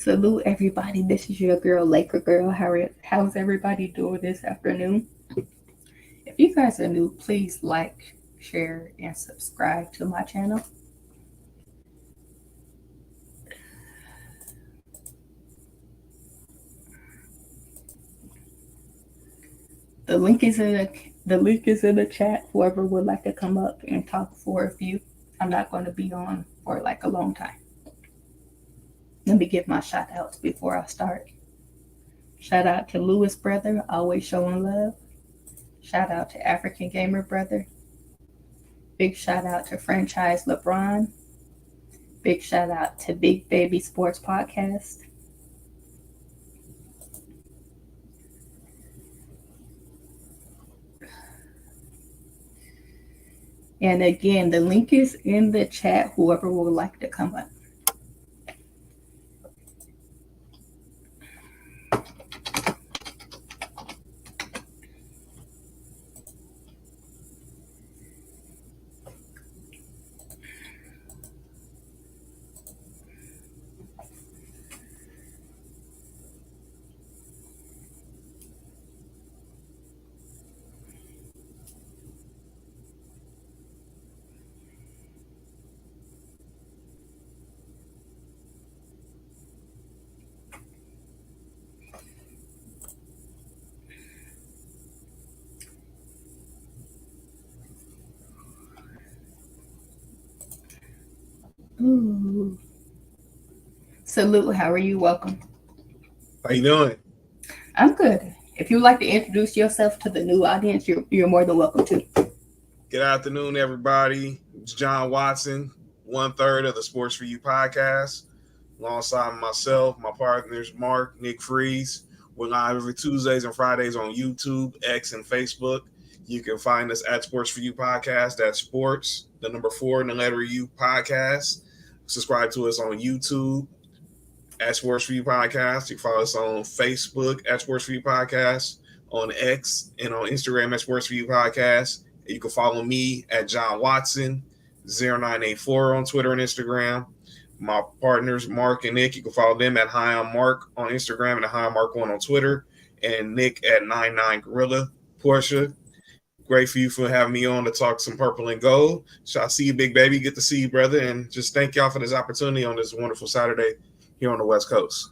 Salute everybody. This is your girl, Laker Girl. How's everybody doing this afternoon? If you guys are new, please like, share, and subscribe to my channel. The link is in the chat. Whoever would like to come up and talk for a few. I'm not going to be on for like a long time. Let me give my shout outs before I start. Shout out to Lewis Brother, always showing love. Shout out to African Gamer Brother. Big shout out to Franchise LeBron. Big shout out to Big Baby Sports Podcast. And again, the link is in the chat, whoever would like to come up. Ooh. Salute, how are you? Welcome. How you doing? I'm good. If you'd like to introduce yourself to the new audience, you're more than welcome to. Good afternoon, everybody. It's John Watson, 1/3 of the Sports for You podcast. Alongside myself, my partners, Mark, Nick Freeze. We're live every Tuesdays and Fridays on YouTube, X, and Facebook. You can find us at Sports for You podcast. That's sports, the number 4 and the letter U podcast. Subscribe to us on YouTube at Sports for You podcast. You can follow us on Facebook at Sports for You podcast, on X and on Instagram at Sports for You podcast. And you can follow me at John Watson 0984 on Twitter and Instagram. My partners Mark and Nick, you can follow them at High on Mark on Instagram and at High on Mark1 on Twitter, and Nick at 99Gorilla. Portia, great for you for having me on to talk some purple and gold. So I see you, big baby. Good to see you, brother. And just thank y'all for this opportunity on this wonderful Saturday here on the West Coast.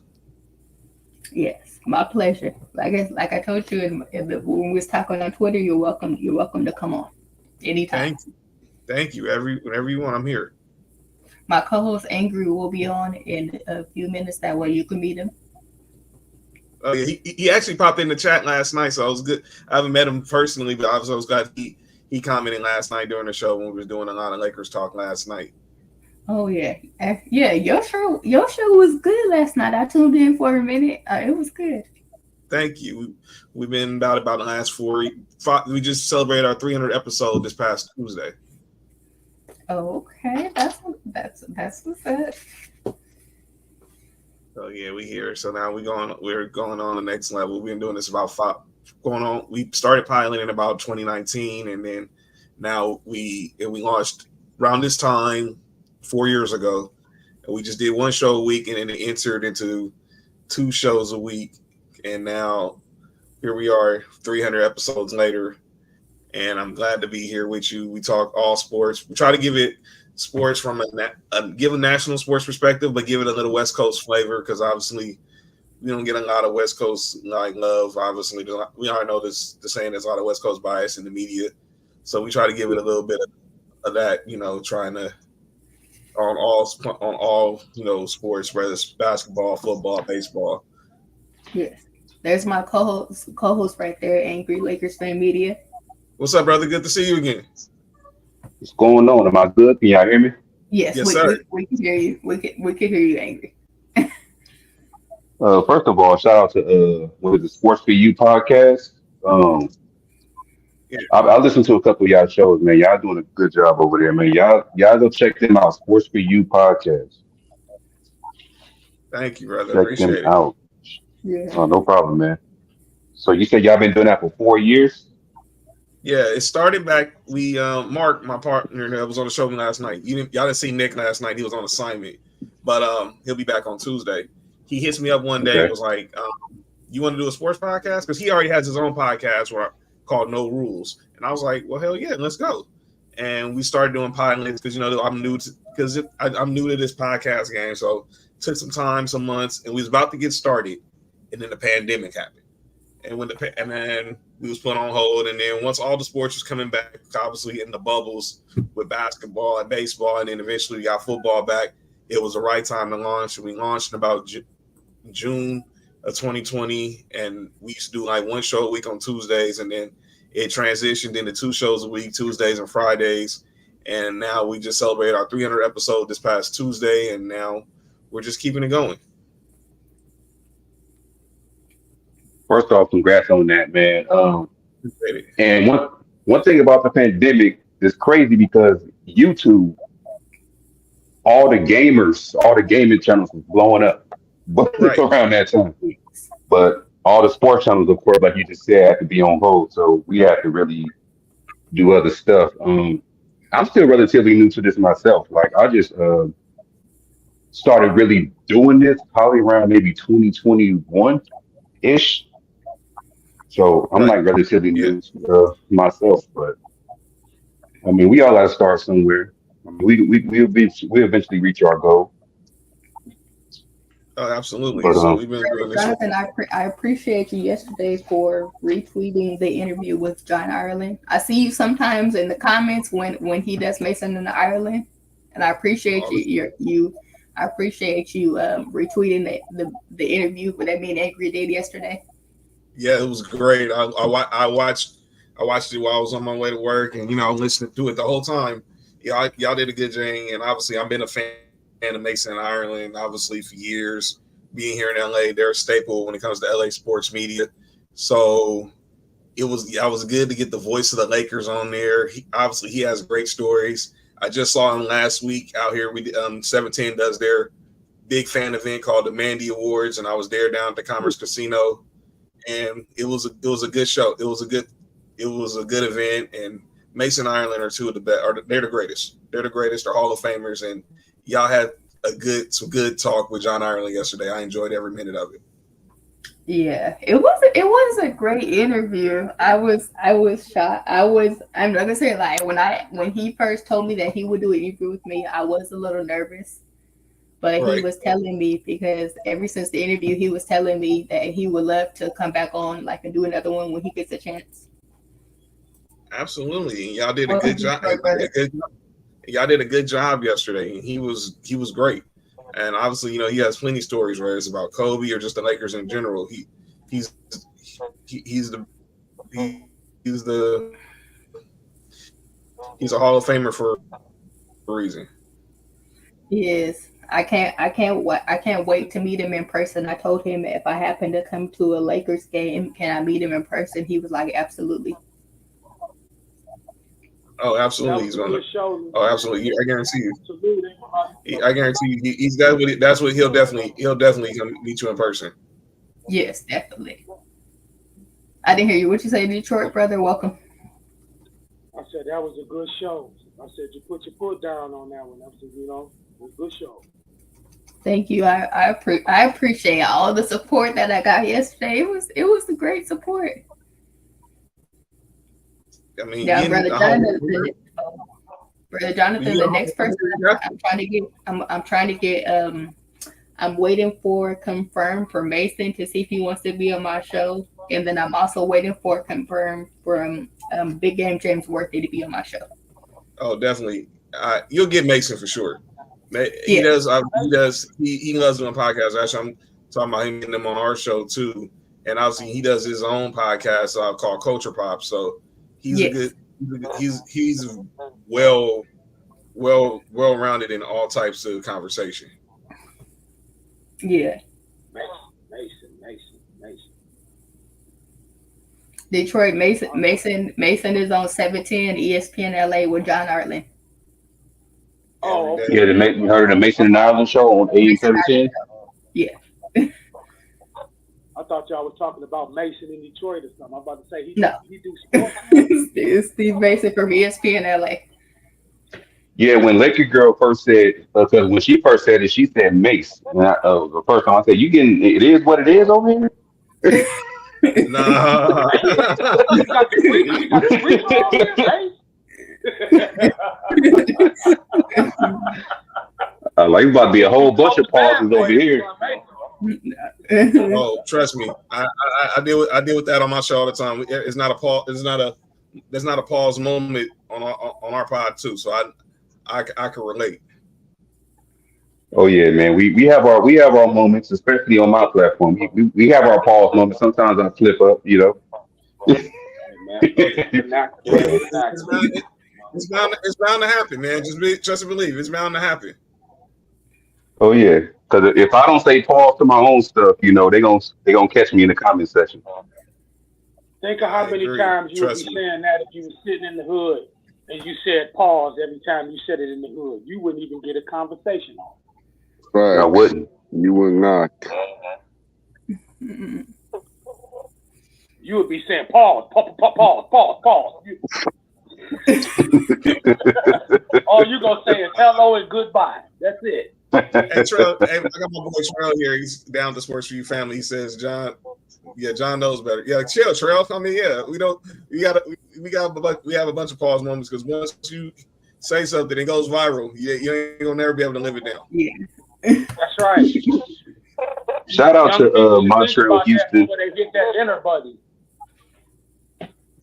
Yes, my pleasure. Like I told you when we was talking on Twitter, you're welcome. You're welcome to come on anytime. Thank you. Whenever you want, I'm here. My co-host Angry will be on in a few minutes. That way you can meet him. Oh yeah, he actually popped in the chat last night, so it was good. I haven't met him personally, but I was glad he commented last night during the show when we was doing a lot of Lakers talk last night. Oh yeah, yeah. Your show was good last night. I tuned in for a minute. It was good. Thank you. We've been about the last 4. We just celebrated our 300th episode this past Tuesday. Okay, that's what's up. So yeah, we here. So now we're going on the next level. We've been doing this about 5 going on. We started piloting in about 2019, and then now we launched around this time 4 years ago. And we just did 1 show a week, and then it entered into 2 shows a week. And now here we are 300 episodes later, and I'm glad to be here with you. We talk all sports. We try to give it sports from give a national sports perspective, but give it a little West Coast flavor, because obviously we don't get a lot of West Coast love. Obviously, we already know the saying there's a lot of West Coast bias in the media, so we try to give it a little bit of that, trying to on all sports, whether it's basketball, football, baseball. Yes, there's my co-host right there, Angry Lakers Fan Media. What's up, brother? Good to see you again. What's going on? Am I good? Can y'all hear me? Yes, sir. We can hear you. We can hear you, Angry. First of all, shout out to what is the Sports for You podcast. I listened to a couple of y'all shows, man. Y'all doing a good job over there, man. Y'all go check them out. Sports for You podcast. Thank you, brother. Check Appreciate them it. out. Yeah. Oh, no problem, man. So you said y'all been doing that for 4 years? Yeah, it started back. We Mark, my partner that was on the show last night. Y'all didn't see Nick last night. He was on assignment, but he'll be back on Tuesday. he hits me up one day Okay. and was like, you want to do a sports podcast? Because he already has his own podcast called No Rules. And I was like, well, hell yeah, let's go. And we started doing pilots because, I'm new to this podcast game. So it took some time, some months, and we was about to get started. And then the pandemic happened. And then we was put on hold. And then once all the sports was coming back, obviously in the bubbles with basketball and baseball, and then eventually we got football back, it was the right time to launch. And we launched in about June of 2020, and we used to do like one show a week on Tuesdays, and then it transitioned into 2 shows a week, Tuesdays and Fridays. And now we just celebrated our 300th episode this past Tuesday, and now we're just keeping it going. First off, congrats on that, man. And one thing about the pandemic is crazy because YouTube, all the gaming channels was blowing up Right. around that time. But all the sports channels, of course, like you just said, had to be on hold. So we had to really do other stuff. I'm still relatively new to this myself. Like I just started really doing this probably around maybe 2021-ish. So I'm like relatively new to myself, but I mean, we all got to start somewhere. I mean, we eventually reach our goal. Oh, absolutely. But, So we've been doing this. Jonathan, I appreciate you yesterday for retweeting the interview with John Ireland. I see you sometimes in the comments when he does Mason in Ireland, and I appreciate I appreciate you retweeting the interview that me and Angry did yesterday. Yeah, it was great. I watched it while I was on my way to work, and listening to it the whole time. Y'all did a good thing, and obviously I've been a fan of Mason and Ireland, obviously for years. Being here in LA, they're a staple when it comes to LA sports media. So it was good to get the voice of the Lakers on there. He has great stories. I just saw him last week out here. 710 does their big fan event called the Mandy Awards, and I was there down at the Commerce Casino, and it was a good show. It was a good event, and Mason and Ireland are two of the best. They're the greatest. They're the greatest. They're Hall of Famers, and y'all had some good talk with John Ireland yesterday. I enjoyed every minute of it. Yeah, it was a great interview. I was shocked. I'm not gonna say like when he first told me that he would do an interview with me, I was a little nervous. But Right. He was telling me, because ever since the interview, he was telling me that he would love to come back on and do another one when he gets a chance. Absolutely. Y'all did a good job. Y'all did a good job yesterday. He was great. And obviously, he has plenty of stories, whether it's about Kobe or just the Lakers in general. He's a Hall of Famer for a reason. He is. I can't wait to meet him in person. I told him if I happen to come to a Lakers game, can I meet him in person? He was like, absolutely. Oh, absolutely. He's gonna. Oh, absolutely. I guarantee you. I guarantee you. He's that's what he'll definitely come meet you in person. Yes, definitely. I didn't hear you. What you say, Detroit brother? Welcome. I said that was a good show. I said you put your foot down on that one. I said, it was a good show. Thank you. I appreciate all the support that I got yesterday. It was a great support. I mean, yeah, Brother Jonathan, the next person I'm waiting for confirmed for Mason to see if he wants to be on my show, and then I'm also waiting for confirmed for Big Game James Worthy to be on my show. Oh, definitely. You'll get Mason for sure. He does. He loves doing podcasts. Actually, I'm talking about him getting them on our show too. And obviously, he does his own podcast called Culture Pop. So he's he's well rounded in all types of conversation. Yeah. Mason. Detroit Mason is on 710 ESPN LA with John Ireland. Oh, okay. Yeah, you heard of the Mason and Ireland show on AM 710? Yeah. I thought y'all was talking about Mason in Detroit or something. I'm about to say he do sports. It's Steve Mason from ESPN LA. Yeah, when Laker Girl first said, because when she first said it, she said Mace. And the first time I said, "You getting it is what it is over here." Nah. You got the free throw Like it's about to be a whole bunch of pauses over here. Oh, trust me, I deal with that on my show all the time. It's not a pause. There's not a pause moment on our pod too. So I can relate. Oh yeah, man. We have our moments, especially on my platform. We have our pause moments. Sometimes I slip up, you know. It's bound to happen, man. Just believe it's bound to happen. Oh yeah, because if I don't say pause to my own stuff, you know, they gonna catch me in the comment section. Think of how many times you would be saying that if you were sitting in the hood and you said pause every time you said it in the hood. You wouldn't even get a conversation on. Right. I wouldn't. You would not. You would be saying pause, pause. All you gonna say is hello and goodbye. That's it. Hey, Trell, I got my boy Trell here. He's down to Sports for You family. He says, John knows better. Yeah, chill, Trell. I mean, yeah, we have a bunch of pause moments because once you say something, it goes viral. You ain't gonna never be able to live it down. Yeah. That's right. Shout out to Montreal, Houston. They hit that enter button.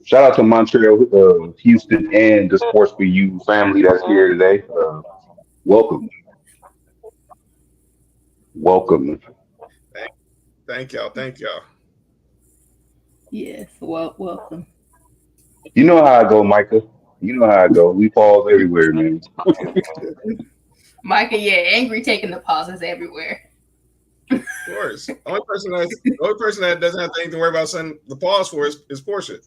Shout out to Montreal, Houston, and the Sports for You family that's here today. Welcome. Thank y'all. Yes. Well, welcome. You know how I go, Micah. You know how I go. We pause everywhere, man. Micah, yeah, angry taking the pauses everywhere. Of course. The only person that doesn't have anything to worry about sending the pause for is Portia.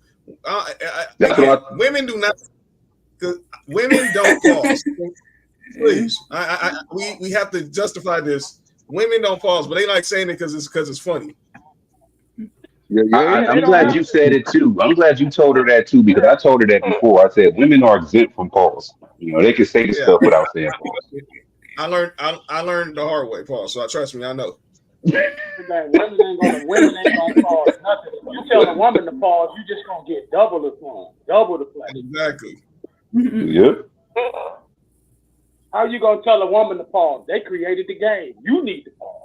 Women do not. Because women don't pause. Please, we have to justify this. Women don't pause, but they like saying it because it's funny. I'm glad you said it too. I'm glad you told her that too because I told her that before. I said women are exempt from pause. You know, they can say this stuff without saying pause. I learned the hard way, Paul. So trust me, I know. Women ain't gonna pause nothing. If you tell a woman to pause, you just gonna get double the fun, double the play. Exactly. Yep. How you gonna tell a woman to pause? They created the game. You need to pause.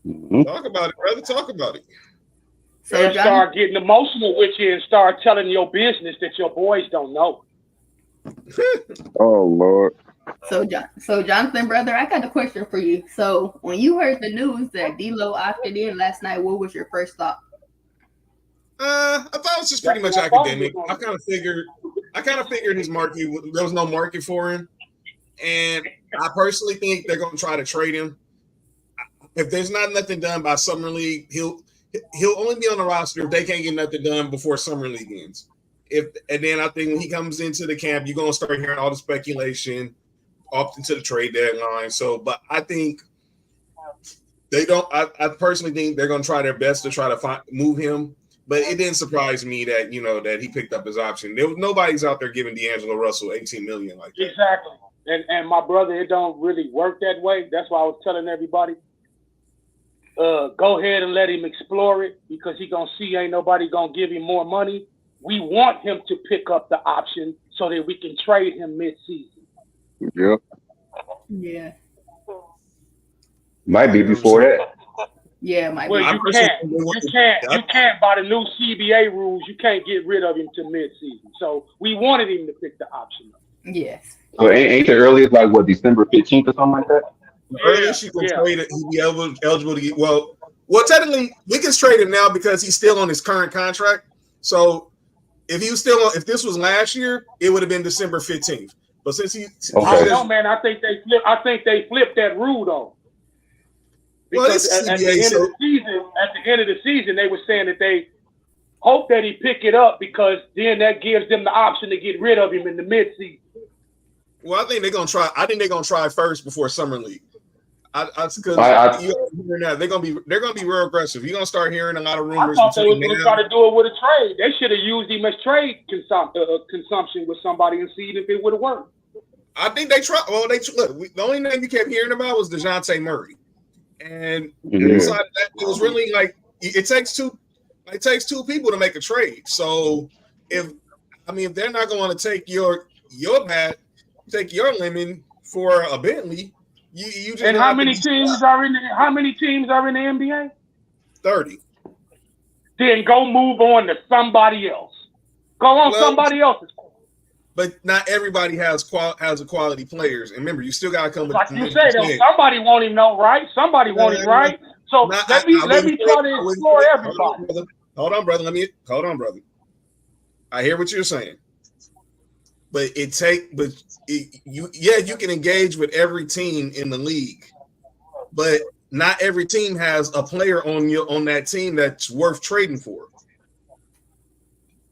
Mm-hmm. Talk about it, brother. Talk about it. So start getting emotional with you and start telling your business that your boys don't know. Oh Lord. So Jonathan, brother, I got a question for you. So when you heard the news that D-Lo opted in last night, what was your first thought? I thought it was just pretty much academic. I kind of figured his market, there was no market for him. And I personally think they're going to try to trade him. If there's not nothing done by Summer League, he'll only be on the roster if they can't get nothing done before Summer League ends. And then I think when he comes into the camp, you're going to start hearing all the speculation up into the trade deadline. So, but I think they don't. I personally think they're going to try their best to try to move him. But it didn't surprise me that that he picked up his option. Nobody's out there giving D'Angelo Russell $18 million like that. Exactly. And my brother, it don't really work that way. That's why I was telling everybody, go ahead and let him explore it because he gonna see ain't nobody gonna give him more money. We want him to pick up the option so that we can trade him mid-season. Yep. Yeah. Might be before that. Yeah, might well, be. You can't by the new CBA rules. You can't get rid of him to mid-season. So we wanted him to pick the option up. Yes. So ain't the earliest like what December 15th or something like that? The earliest you can trade it, he'd be eligible to get. Well, technically we can trade him now because he's still on his current contract. So if he was still on, if this was last year, it would have been December 15th. But since he, I don't know, man. I think they flipped that rule though. Because at the end of the season, they were saying that they hope that he pick it up because then that gives them the option to get rid of him in the midseason. Well, I think they're gonna try. I think they're gonna try first before Summer League. They're gonna be real aggressive. You're gonna start hearing a lot of rumors. I thought they were gonna try to do it with a trade. They should have used him as trade consumption with somebody and see if it would have worked. I think they try. Well, look. The only name you kept hearing about was DeJounte Murray, and besides that, it was really like it takes two. It takes two people to make a trade. So if they're not going to take your bat, take your lemon for a Bentley, you just. And how many teams are in the NBA? 30. Then go move on to somebody else. Go on somebody else's. But not everybody has quality players. And remember, you still got to come with. Like you say, though, somebody want him no right. Somebody want him right. So let me try to explore everybody. Hold on, brother. I hear what you're saying. But you can engage with every team in the league. But not every team has a player on that team that's worth trading for.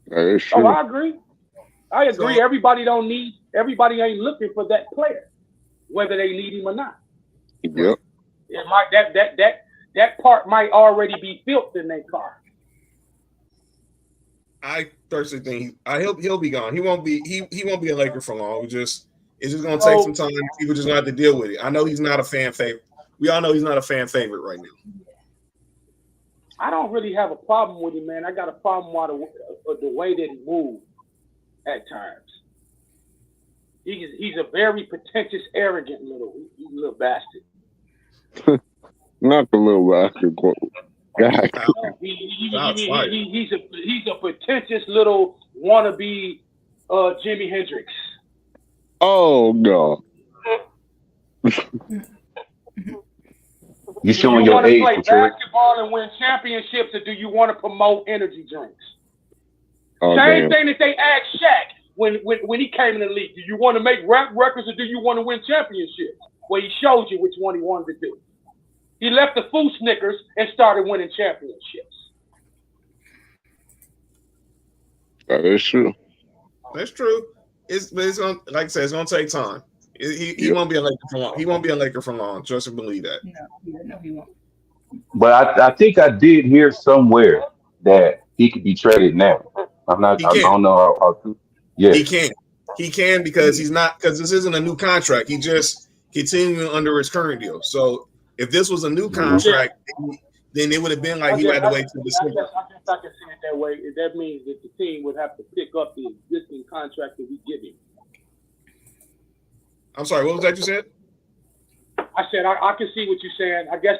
That is true. Oh, I agree. So, everybody ain't looking for that player, whether they need him or not. Yep. It might that part might already be built in their car. I personally think he'll be gone. He won't be a Laker for long. It's just gonna take some time. People just gonna have to deal with it. I know he's not a fan favorite. We all know he's not a fan favorite right now. I don't really have a problem with him, man. I got a problem with the way that he moves at times. He's a very pretentious, arrogant little bastard. Not the little basketball guy. He's a pretentious little wannabe Jimi Hendrix. Oh no. You showing Do you your want to age, play Detroit. basketball and win championships, or do you want to promote energy drinks? Oh, Same damn. thing that they asked Shaq when he came in the league. Do you want to make rap records or do you want to win championships? Well, he showed you which one he wanted to do. He left the Foo Snickers and started winning championships. That is true. That's true. It's gonna, like I said, it's gonna take time. He won't be a Laker for long. He won't be a Laker for long. Trust and believe that. No, he won't. But I think I did hear somewhere that he could be traded now. I don't know how true. Yeah. He can because this isn't a new contract. He just continuing under his current deal. So if this was a new contract, then it would have been like he had to wait till December. I guess I can see it that way. That means that the team would have to pick up the existing contract that we give him. I'm sorry, what was that you said? I said I can see what you're saying. I guess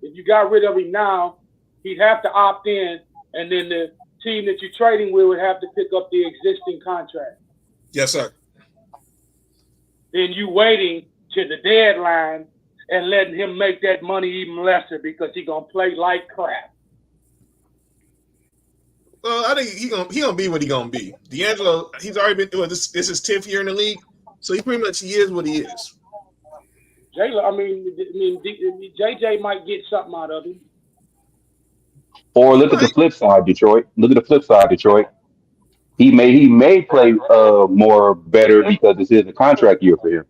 if you got rid of him now, he'd have to opt in, and then the team that you're trading with would have to pick up the existing contract. Yes, sir. Then you waiting to the deadline and letting him make that money even lesser because he gonna play like crap. Well, I think he gonna be what he gonna be. D'Angelo, he's already been doing this. This is 10th year in the league, so he is what he is. JJ might get something out of him. Or look at the flip side, Detroit. He may play more better because this is a contract year for him.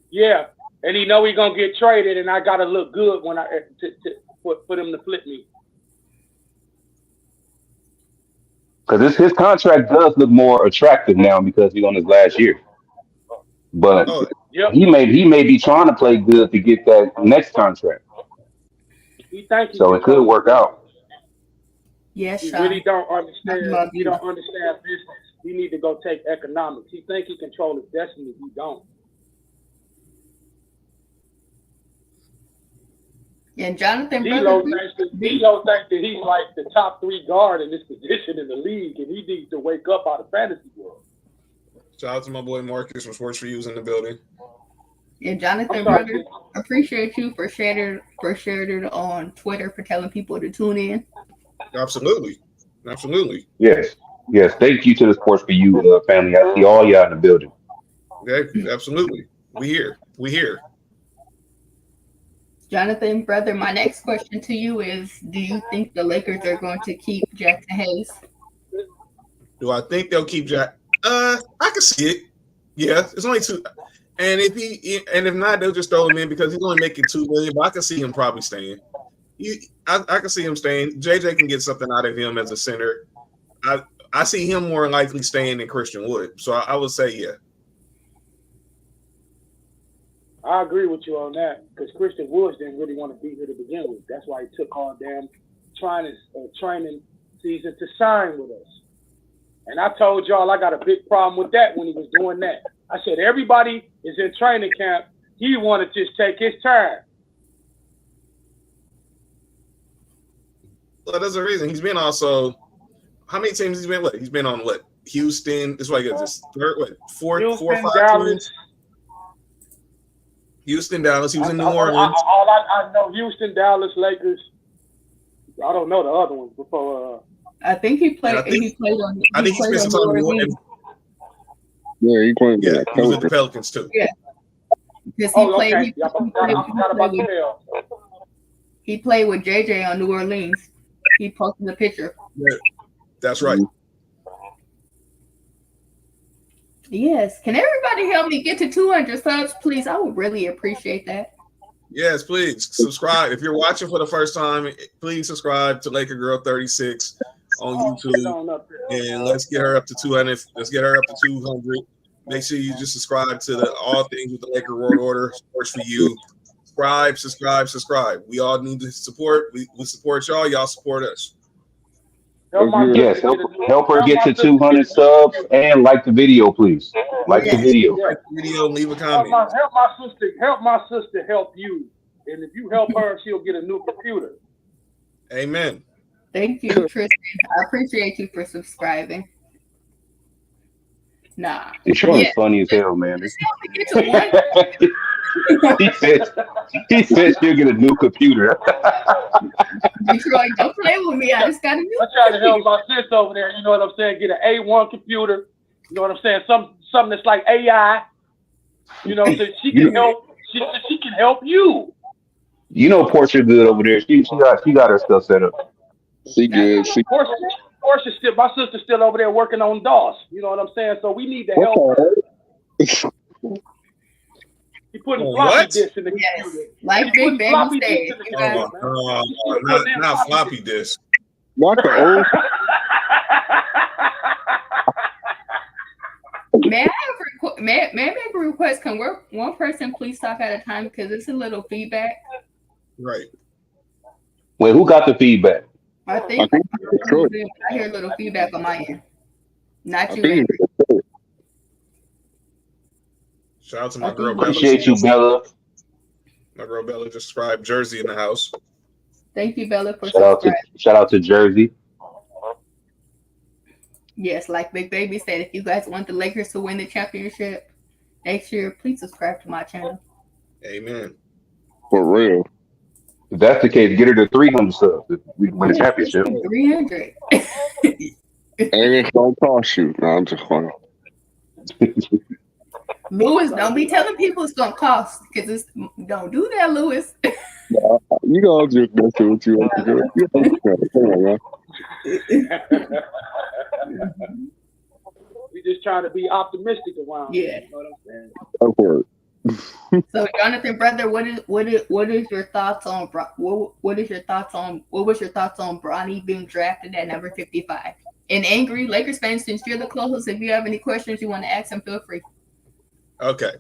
Yeah, and he know he's gonna get traded, and I gotta look good when for him to flip me. Because his contract does look more attractive now because he's on his last year. But he may be trying to play good to get that next contract. So it could work out. Yes, he really don't understand. He don't understand business. He need to go take economics. He think he control his destiny. He don't. And Jonathan D'Lo thinks that he's like the top 3 guard in this position in the league, and he needs to wake up out of fantasy world. Shout out to my boy Marcus from Sports for You's in the building. And Jonathan, brother, appreciate you for sharing it on Twitter, for telling people to tune in. Absolutely. Yes. Thank you to the Sports for You family. I see all y'all in the building. Okay, absolutely. We here. Jonathan, brother, my next question to you is: do you think the Lakers are going to keep Jackson Hayes? Do I think they'll keep Jack? I can see it. Yeah, it's only 2. And if not, they'll just throw him in because he's only making $2 million. But I can see him probably staying. I can see him staying. JJ can get something out of him as a center. I see him more likely staying than Christian Wood. So I would say, yeah. I agree with you on that because Christian Woods didn't really want to be here to begin with. That's why he took on damn training season to sign with us. And I told y'all I got a big problem with that when he was doing that. I said everybody is in training camp. He wanted to just take his time. Well, there's a reason. He's been also. How many teams he's been with? He's been on what? Houston. This is what I get this third. What? Four or five Dallas. teams. Houston, Dallas. He was in New Orleans. I know Houston, Dallas, Lakers. I don't know the other ones before. I think he played. He played on. I think he spent some time in New Orleans. Yeah, he played. Yeah, he was with the Pelicans too. Yeah. Because he played with JJ on New Orleans. He posted the picture. Yeah, that's right. Yes. Can everybody help me get to 200 subs, please? I would really appreciate that. Yes, please subscribe. If you're watching for the first time, please subscribe to Laker Girl 36 on YouTube, and let's get her up to 200. Let's get her up to 200. Make sure you just subscribe to the All Things with the Laker World Order Sports for You. Subscribe. We all need to support. We support y'all. Y'all support us. Yes, help her get to 200 subs and like the video, please. Like the video. Like the video, leave a comment. Help my sister help you. And if you help her, she'll get a new computer. Amen. Thank you, Tristan. I appreciate you for subscribing. Nah. Detroit is funny as hell, man. He said she'll get a new computer. Detroit, don't play with me. I just got a new. I'm trying to help my sister over there. You know what I'm saying? Get an A1 computer. You know what I'm saying? Something that's like AI. You know, so she can help. She can help you. You know, Portia good over there. She got her stuff set up. She good. Portia still. My sister's still over there working on DOS. You know what I'm saying? So we need to help her. He putting floppy disks in the computer. Like Big Baby said. Not floppy disk. What the old? May I make a request? Can one person please talk at a time because it's a little feedback. Right. Wait, who got the feedback? I think I hear a little feedback on my end. Not you. Andrew. Shout out to my girl Bella. Appreciate you, Bella. My girl Bella just subscribed. Jersey in the house. Thank you, Bella, for subscribing. Shout out to Jersey. Yes, like Big Baby said, if you guys want the Lakers to win the championship next year, please subscribe to my channel. Amen. For real. If that's the case, get her to 300 subs. If we win the championship. 300. And it's gonna cost you. No, I'm just funny. Lewis, don't be telling people it's gonna cost because don't do that, Lewis. You know, I'm just messing with you. Come on, man. We just trying to be optimistic around. Yeah. You know what I'm saying? Go for it. So, Jonathan, brother, what is your thoughts on what was your thoughts on Bronny being drafted at number 55? And angry Lakers fans, since you're the closest, if you have any questions you want to ask him, feel free. Okay.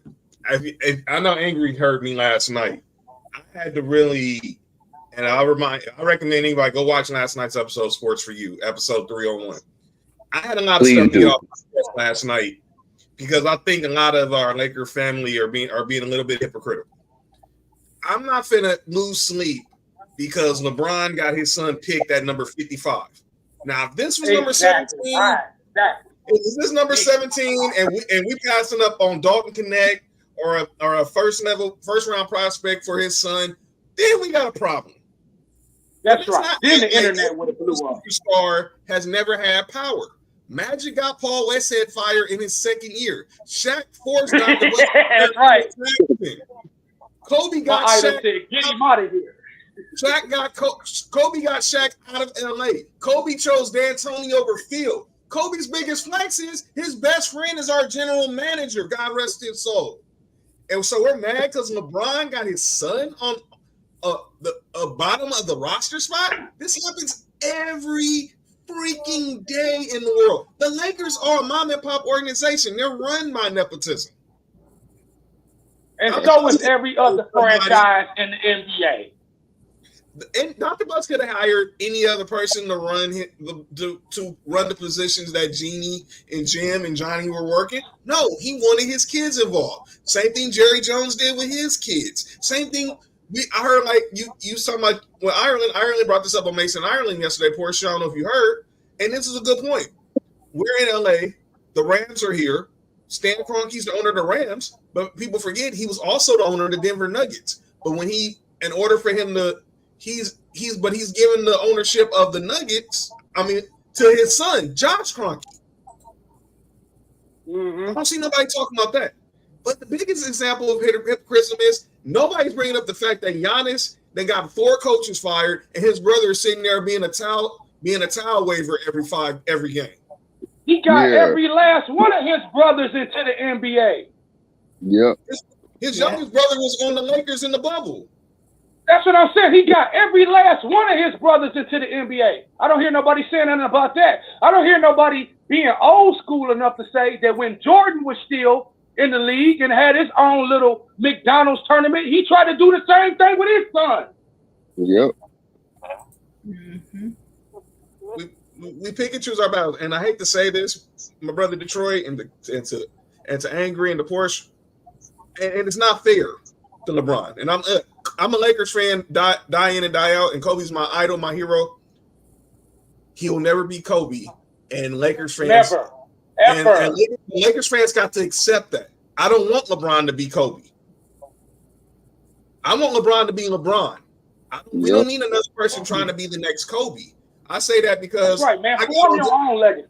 I know Angry heard me last night. I had to really, and I recommend anybody go watch last night's episode of Sports for You, episode 301. I had a lot of stuff to off last night because I think a lot of our Laker family are being a little bit hypocritical. I'm not finna lose sleep because LeBron got his son picked at number 55. Now, if this was number 17, if this number 17, and we passing up on Dalton Connect or a first round prospect for his son, then we got a problem. That's right. Then the internet would have blew up. Superstar has never had power. Magic got Paul Westhead fired in his second year. Shaq forced out the That's right. Kobe got Shaq. Get him out of here. Kobe got Shaq out of LA. Kobe chose D'Antoni over Phil. Kobe's biggest flex is his best friend is our general manager. God rest his soul. And so we're mad because LeBron got his son on the bottom of the roster spot. This happens every freaking day in the world. The Lakers are a mom and pop organization. They're run by nepotism. And so is every other franchise in the NBA. And Dr. Bucks could have hired any other person to run the positions that Jeannie and Jim and Johnny were working. No, he wanted his kids involved. Same thing Jerry Jones did with his kids. Same thing. I heard like you talking about when Ireland brought this up on Mason Ireland yesterday. Porsche, I don't know if you heard, and this is a good point. We're in LA. The Rams are here. Stan Kroenke's the owner of the Rams, but people forget he was also the owner of the Denver Nuggets. But when in order for him to, he's given the ownership of the Nuggets, to his son, Josh Kroenke. I don't see nobody talking about that. But the biggest example of hypocrisy is nobody's bringing up the fact that Giannis then got 4 coaches fired, and his brother is sitting there being a towel waiver every game. He got every last one of his brothers into the NBA. Yep. His youngest brother was on the Lakers in the bubble. That's what I'm saying. He got every last one of his brothers into the NBA. I don't hear nobody saying anything about that. I don't hear nobody being old school enough to say that when Jordan was still in the league and had his own little McDonald's tournament, he tried to do the same thing with his son. Yep. Mm-hmm. We pick and choose our battles, and I hate to say this, my brother Detroit and to Angry and to Porsche, and it's not fair to LeBron. And I'm a Lakers fan, die in and die out, and Kobe's my idol, my hero. He'll never be Kobe, and Lakers fans never, ever. And Lakers fans got to accept that. I don't want LeBron to be Kobe. I want LeBron to be LeBron. We don't need another person trying to be the next Kobe. I say that because that's right, man. Form your own legacy.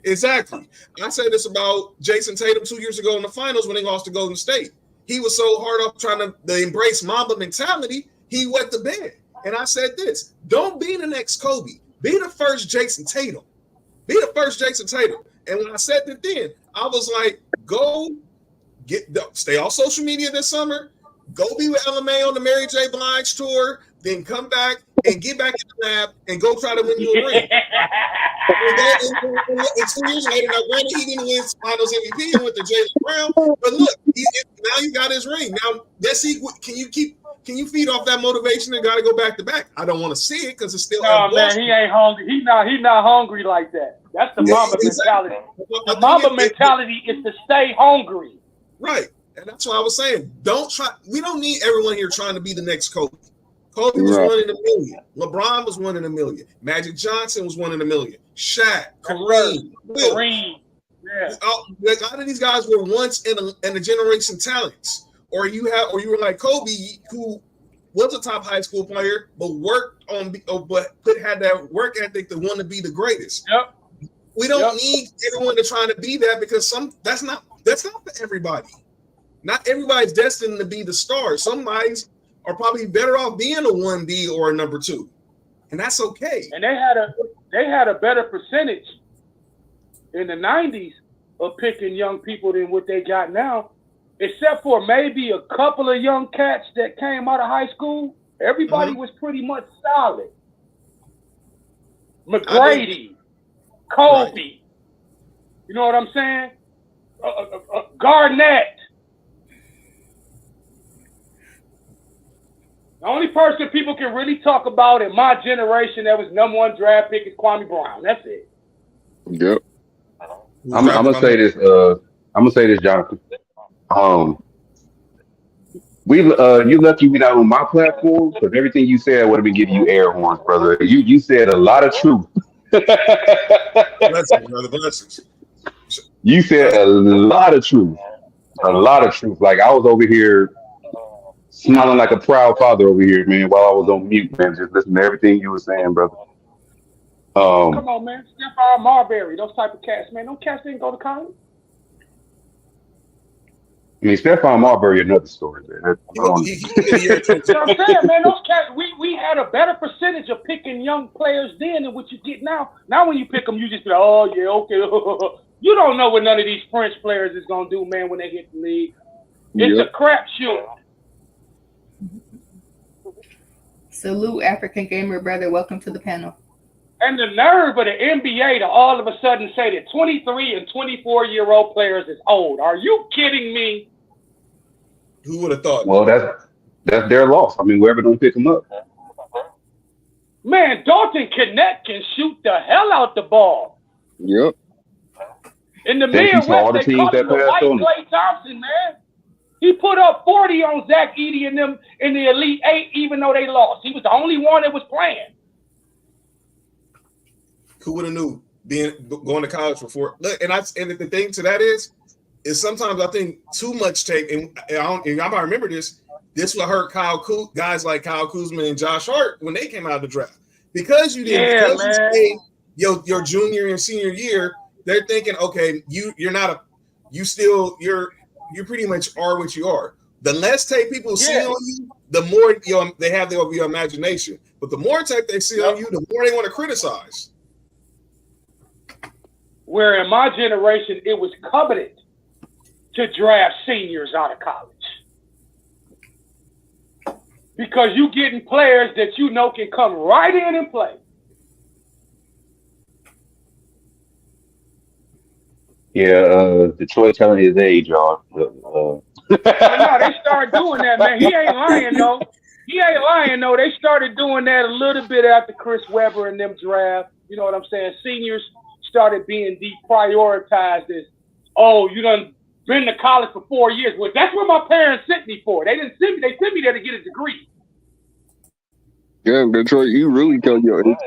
Exactly. I said this about Jason Tatum 2 years ago in the finals when they lost to Golden State. He was so hard up trying to embrace Mamba mentality, he wet the bed. And I said this: don't be the next Kobe. Be the first Jason Tatum. Be the first Jason Tatum. And when I said that then, I was like, stay off social media this summer. Go be with LMA on the Mary J. Blige tour. Then come back and get back in the lab and go try to win you a ring. And 2 years later, now granted he didn't win Finals MVP and went to Jaylen Brown, but look, now you got his ring. Now let's see, can you feed off that motivation and got to go back to back? I don't want to see it because it's still. No, man, he ain't hungry. He not hungry like that. That's the Mamba mentality. The Mamba mentality is to stay hungry. Right, and that's what I was saying. We don't need everyone here trying to be the next Kobe. Kobe was 1 in a million. LeBron was 1 in a million. Magic Johnson was 1 in a million. Shaq, Kareem. Yeah. A lot of these guys were once in a generation talents. Or you were like Kobe, who was a top high school player, but had that work ethic to want to be the greatest. Yep. We don't need everyone to try to be that because that's not for everybody. Not everybody's destined to be the star. Somebody's are probably better off being a 1B or a number 2, and that's okay. And they had a better percentage in the 90s of picking young people than what they got now, except for maybe a couple of young cats that came out of high school. Everybody was pretty much solid. McGrady, Kobe, right. You know what I'm saying? Garnett. The only person people can really talk about in my generation that was number 1 draft pick is Kwame Brown. That's it. Yep. I'm gonna say this. Jonathan. You lucky we not on my platform because everything you said would have been giving you air horns, brother. You said a lot of truth. Blessings, brother. Blessings. You said a lot of truth. A lot of truth. Like I was over here smiling like a proud father over here, man, while I was on mute, man. Just listening to everything you were saying, brother. Come on, man. Stephon Marbury, those type of cats, man. Those cats didn't go to college. I mean, Stephon Marbury, another story, man. I'm saying, man, those cats, we had a better percentage of picking young players then than what you get now. Now when you pick them, you just be like, oh, yeah, okay. You don't know what none of these French players is going to do, man, when they hit the league. It's a crapshoot. Salute, African Gamer brother. Welcome to the panel. And the nerve of the NBA to all of a sudden say that 23 and 24-year-old players is old. Are you kidding me? Who would have thought? Well, that's their loss. I mean, whoever don't pick them up. Man, Dalton Connect can shoot the hell out the ball. Yep. In the Thank you to all Midwest, the they teams call him that the passed white on him. Klay Thompson, man. He put up 40 on Zach Edey and them in the Elite Eight, even though they lost. He was the only one that was playing. Who would have knew going to college before? Look, and the thing to that is sometimes I think too much tape, and y'all might remember this. This would hurt guys like Kyle Kuzma and Josh Hart when they came out of the draft because you didn't. Yeah, you stayed your junior and senior year. They're thinking, okay, you pretty much are what you are. The less tape people see on you, the more they have your imagination. But the more tape they see on you, the more they want to criticize. Where in my generation, it was coveted to draft seniors out of college. Because you getting players that you know can come right in and play. Yeah, Detroit telling his age, y'all. No, they started doing that, man. He ain't lying, though. They started doing that a little bit after Chris Webber and them draft. You know what I'm saying? Seniors started being deprioritized as, oh, you done been to college for 4 years. Well, that's what my parents sent me for. They didn't send me. They sent me there to get a degree. Yeah, Detroit, you really tell your age.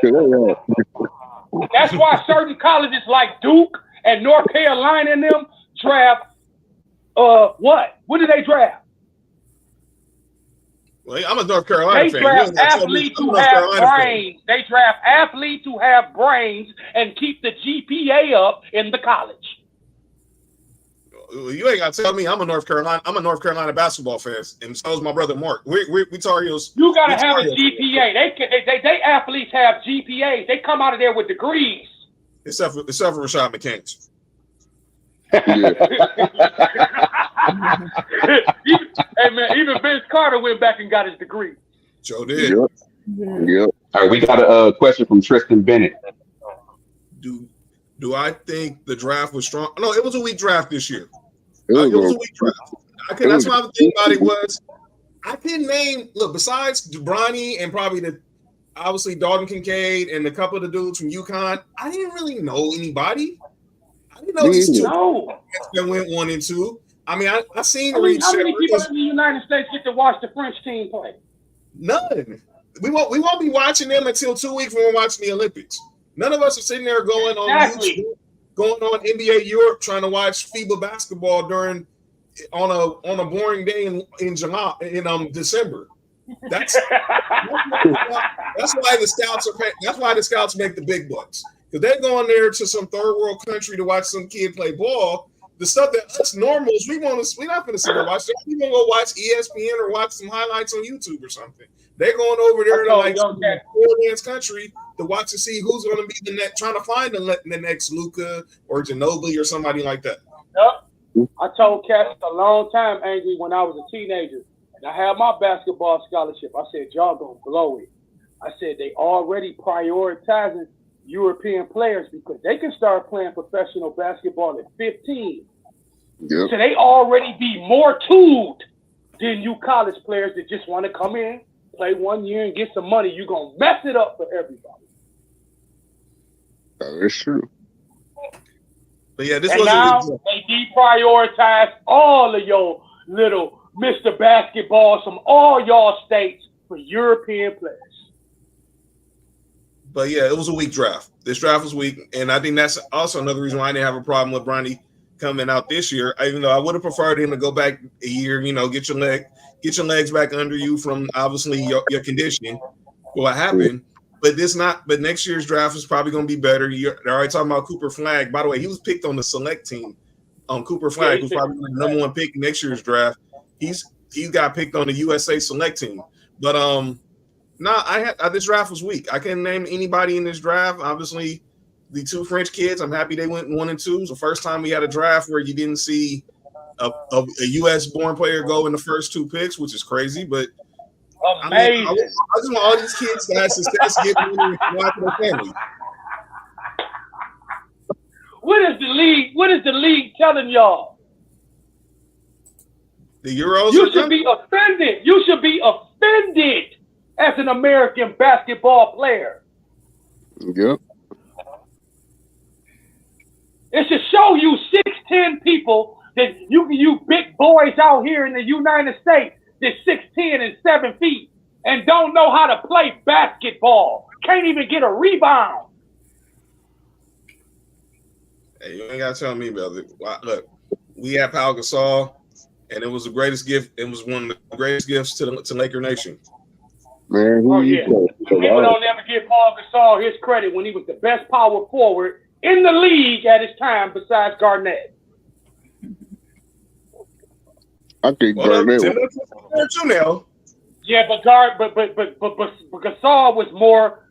That's why certain colleges like Duke and North Carolina and them draft. What? What do they draft? Well, I'm a North Carolina fan. They draft athletes who have brains. They draft athletes who have brains and keep the GPA up in the college. You ain't got to tell me I'm a North Carolina basketball fan, and so is my brother Mark. We Tar Heels. You got to have a GPA. They athletes have GPAs. They come out of there with degrees. Except for Rashad McCants. Even Vince Carter went back and got his degree. Joe did. Yep. All right, we got a question from Tristan Bennett. Do I think the draft was strong? No, it was a weak draft this year. It was a weak draft. That's why the thing about it was I couldn't name. Look, besides Bronny and probably obviously Dalton Kincaid and a couple of the dudes from UConn, I didn't really know anybody. I didn't know these two that went 1 and 2. I mean, I seen Reed how many Shepard. people in the United States get to watch the French team play? None. We won't be watching them until 2 weeks when we're watching the Olympics. None of us are sitting there going on YouTube, going on NBA Europe, trying to watch FIBA basketball on a boring day in July December. That's why the scouts are. That's why the scouts make the big bucks, because they're going there to some third world country to watch some kid play ball. The stuff that us normals we're not going to sit there watch. We're going to go watch ESPN or watch some highlights on YouTube or something. They're going over there to like some poor man's country to watch to see who's going to be the next, trying to find the next Luka or Ginobili or somebody like that. Yep. I told Cass a long time, Angry, when I was a teenager, and I had my basketball scholarship. I said, y'all going to blow it. I said, they already prioritizing European players because they can start playing professional basketball at 15. Yep. So they already be more tooled than you college players that just want to come in, play 1 year and get some money. You're going to mess it up for everybody. That's true. But yeah, now they deprioritize all of your little Mr. Basketballs from all y'all states for European players. But yeah, it was a weak draft. This draft was weak, and I think that's also another reason why I didn't have a problem with Bronny coming out this year. Even though I would have preferred him to go back a year, get your legs back under you from obviously your conditioning. What happened? But next year's draft is probably going to be better. They're already talking about Cooper Flagg. By the way, he was picked on the select team. Cooper Flagg, who's probably the number 1 pick in next year's draft. He got picked on the USA select team. But this draft was weak. I can't name anybody in this draft. Obviously, the 2 French kids, I'm happy they went 1 and 2. It's the first time we had a draft where you didn't see a U.S. born player go in the first 2 picks, which is crazy. But amazing. I just want all these kids to have success getting in their family. What is the league telling y'all? The Euros. You should be offended. You should be offended as an American basketball player. Yep. It should show you 6'10" people that you big boys out here in the United States that's 6'10" and 7 feet and don't know how to play basketball. Can't even get a rebound. Hey, you ain't gotta tell me about it. Look, we had Pau Gasol, and it was the greatest gift. It was one of the greatest gifts to Laker Nation. Man, People don't ever give Paul Gasol his credit when he was the best power forward in the league at his time besides Garnett. I think Garnett was. Yeah, but Gasol was more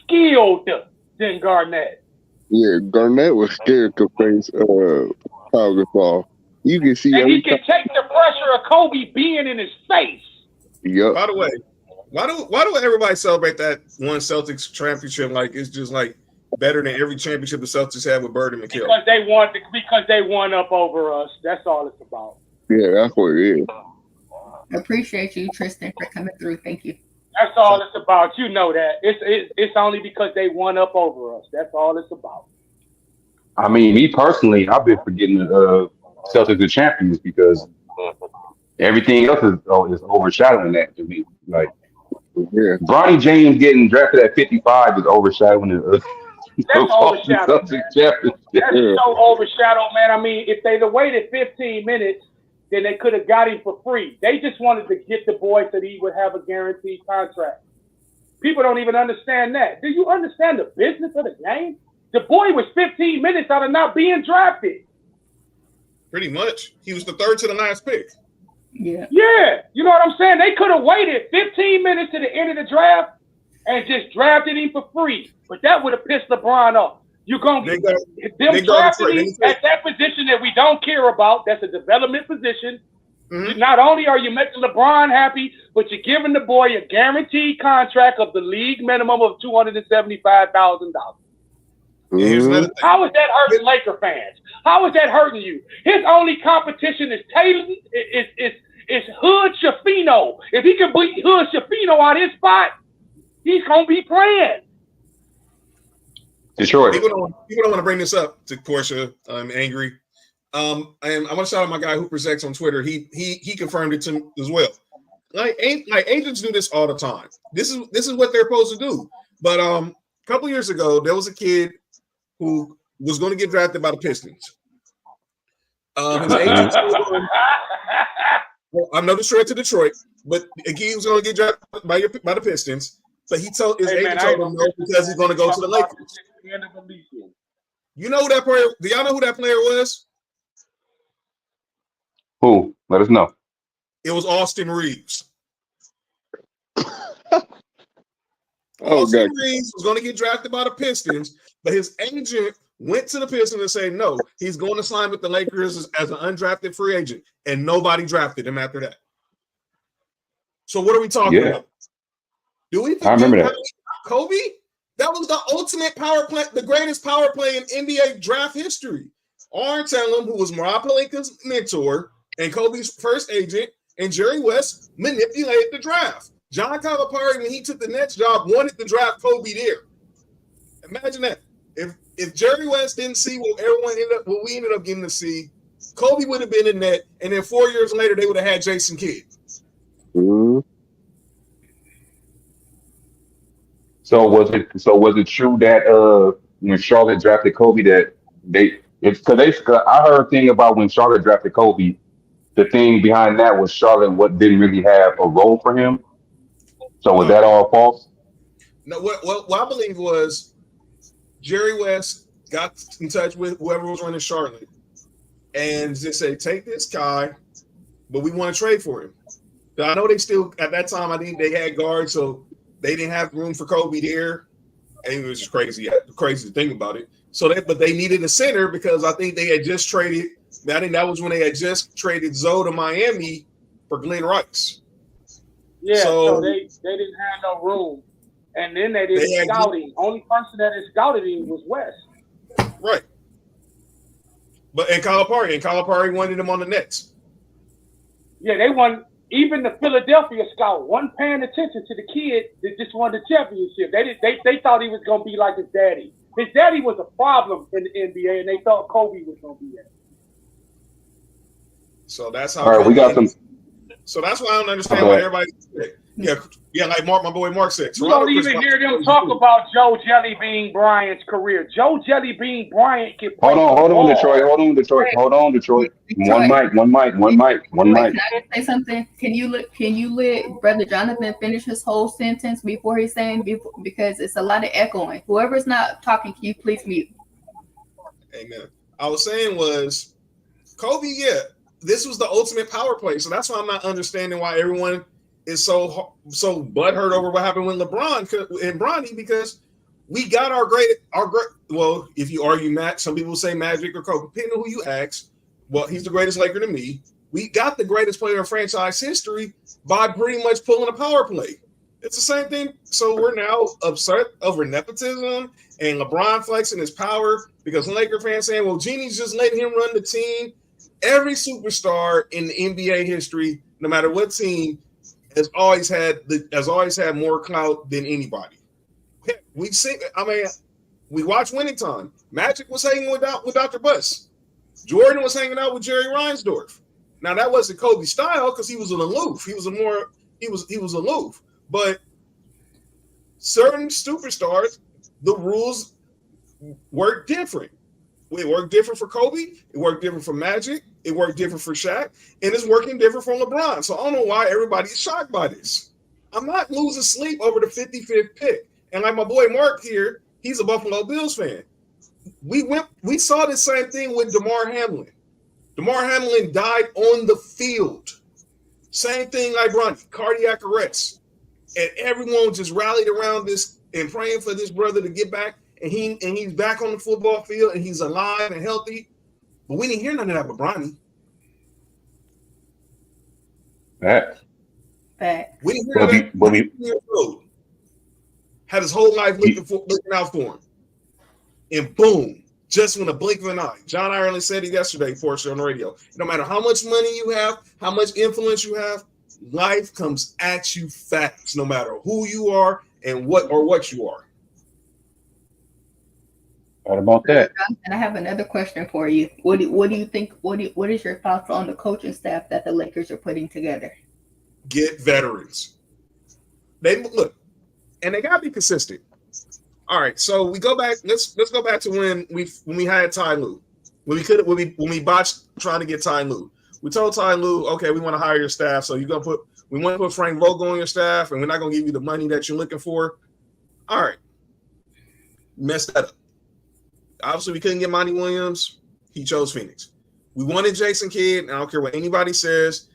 skilled than Garnett. Yeah, Garnett was scared to face Pau Gasol. You can see, and he can take the pressure of Kobe being in his face. Yep. By the way, why do everybody celebrate that one Celtics championship like it's just like better than every championship the Celtics had with Bird and McHale? Because they won up over us. That's all it's about. Yeah, that's what it is. Appreciate you, Tristan, for coming through. Thank you. That's all it's about. You know that. It's only because they won up over us. That's all it's about. I mean, me personally, I've been forgetting the Celtics are champions because everything else is overshadowing that to me. Like, yeah, Bronny James getting drafted at 55 is overshadowing the That's overshadowed. That's so overshadowed, man. I mean, if they'd have waited 15 minutes, then they could have got him for free. They just wanted to get the boy so that he would have a guaranteed contract. People don't even understand that. Do you understand the business of the game? The boy was 15 minutes out of not being drafted. Pretty much. He was the third to the last pick. Yeah. Yeah. You know what I'm saying? They could have waited 15 minutes to the end of the draft and just drafted him for free. But that would have pissed LeBron off. You're going to get them drafting him at that position that we don't care about. That's a development position. Mm-hmm. Not only are you making LeBron happy, but you're giving the boy a guaranteed contract of the league minimum of $275,000. Mm-hmm. How is that hurting Laker fans? How is that hurting you? His only competition is Hood Schifino. If he can beat Hood Schifino on his spot, he's gonna be playing. Detroit. People don't want to bring this up to Portia. I'm angry. And I want to shout out my guy Hooper X on Twitter. He confirmed it to me as well. Like agents do this all the time. This is what they're supposed to do. But a couple years ago, there was a kid who was going to get drafted by the Pistons. His agent another straight to Detroit, but he was going to get drafted by the Pistons. But he told his agent told him no because he's going to go to the Lakers. You know who that player? Do y'all know who that player was? Who? Let us know. It was Austin Reeves. Austin Reeves was going to get drafted by the Pistons, but his agent went to the Pistons and said no, he's going to sign with the Lakers as an undrafted free agent, and nobody drafted him after that. So what are we talking about? Do we? I remember that. Kobe? That was the ultimate power play, the greatest power play in NBA draft history. Arn Tellem, who was Rob Pelinka's mentor and Kobe's first agent, and Jerry West manipulated the draft. John Calipari, when he took the Nets job, wanted to draft Kobe there. Imagine that. If Jerry West didn't see what we ended up getting to see, Kobe would have been in net, and then 4 years later they would have had Jason Kidd. Mm-hmm. So was it true that when Charlotte drafted Kobe that I heard a thing about when Charlotte drafted Kobe, the thing behind that was Charlotte didn't really have a role for him. So was that all false? No, what I believe was Jerry West got in touch with whoever was running Charlotte and just said, take this guy, but we want to trade for him. So I know they still, at that time, I think they had guards, so they didn't have room for Kobe there. And it was just crazy to think about it. But they needed a center because I think they had just traded, I think that was when they had just traded Zoe to Miami for Glenn Rice. Yeah, so they didn't have no room. And then they didn't scout him. Only person that had scouted him was West. Right. And Calipari wanted him on the Nets. Yeah, they won. Even the Philadelphia scout wasn't paying attention to the kid that just won the championship. They thought he was gonna be like his daddy. His daddy was a problem in the NBA, and they thought Kobe was gonna be that. So that's how. All right, we got some. So that's why I don't understand why everybody. Yeah, like my boy Mark said. You don't even hear them talk about Joe Jellybean Bryant's career. Joe Jellybean Bryant can play. Hold on, Detroit. Hold on, Detroit. One mic. Can I say something? Can you let Brother Jonathan finish his whole sentence before he's saying, because it's a lot of echoing. Whoever's not talking, can you please mute? Amen. I was saying was Kobe, this was the ultimate power play. So that's why I'm not understanding why everyone is so butthurt over what happened with LeBron and Bronny, because we got our great. Well, if you argue some people say Magic or Kobe, depending on who you ask. Well, he's the greatest Laker to me. We got the greatest player in franchise history by pretty much pulling a power play. It's the same thing. So we're now upset over nepotism and LeBron flexing his power because Laker fans saying, well, Genie's just letting him run the team. Every superstar in the NBA history, no matter what team, has always had more clout than anybody. We watch Winning Time. Magic was hanging with Dr. Buss. Jordan was hanging out with Jerry Reinsdorf. Now that wasn't Kobe's style because he was an aloof. He was aloof. But certain superstars, the rules work different. It worked different for Kobe. It worked different for Magic. It worked different for Shaq. And it's working different for LeBron. So I don't know why everybody's shocked by this. I'm not losing sleep over the 55th pick. And like my boy Mark here, he's a Buffalo Bills fan. We saw the same thing with DeMar Hamlin. DeMar Hamlin died on the field. Same thing like Bronny, cardiac arrest. And everyone just rallied around this and praying for this brother to get back. And he's back on the football field and he's alive and healthy. But we didn't hear none of that with Bronny. We didn't hear that. Had his whole life looking out for him. And boom, just in a blink of an eye. John Ireland said it yesterday, Portia, on the radio. No matter how much money you have, how much influence you have, life comes at you fast, no matter who you are and what you are. What about that? And I have another question for you. What do you think? What is your thoughts on the coaching staff that the Lakers are putting together? Get veterans. They look, and they gotta be consistent. All right, so we go back. Let's go back to when we had Ty Lue. When we botched trying to get Ty Lue. We told Ty Lue, okay, we want to hire your staff, so we want to put Frank Vogel on your staff, and we're not gonna give you the money that you're looking for. All right, messed that up. Obviously, we couldn't get Monty Williams. He chose Phoenix. We wanted Jason Kidd, and I don't care what anybody says.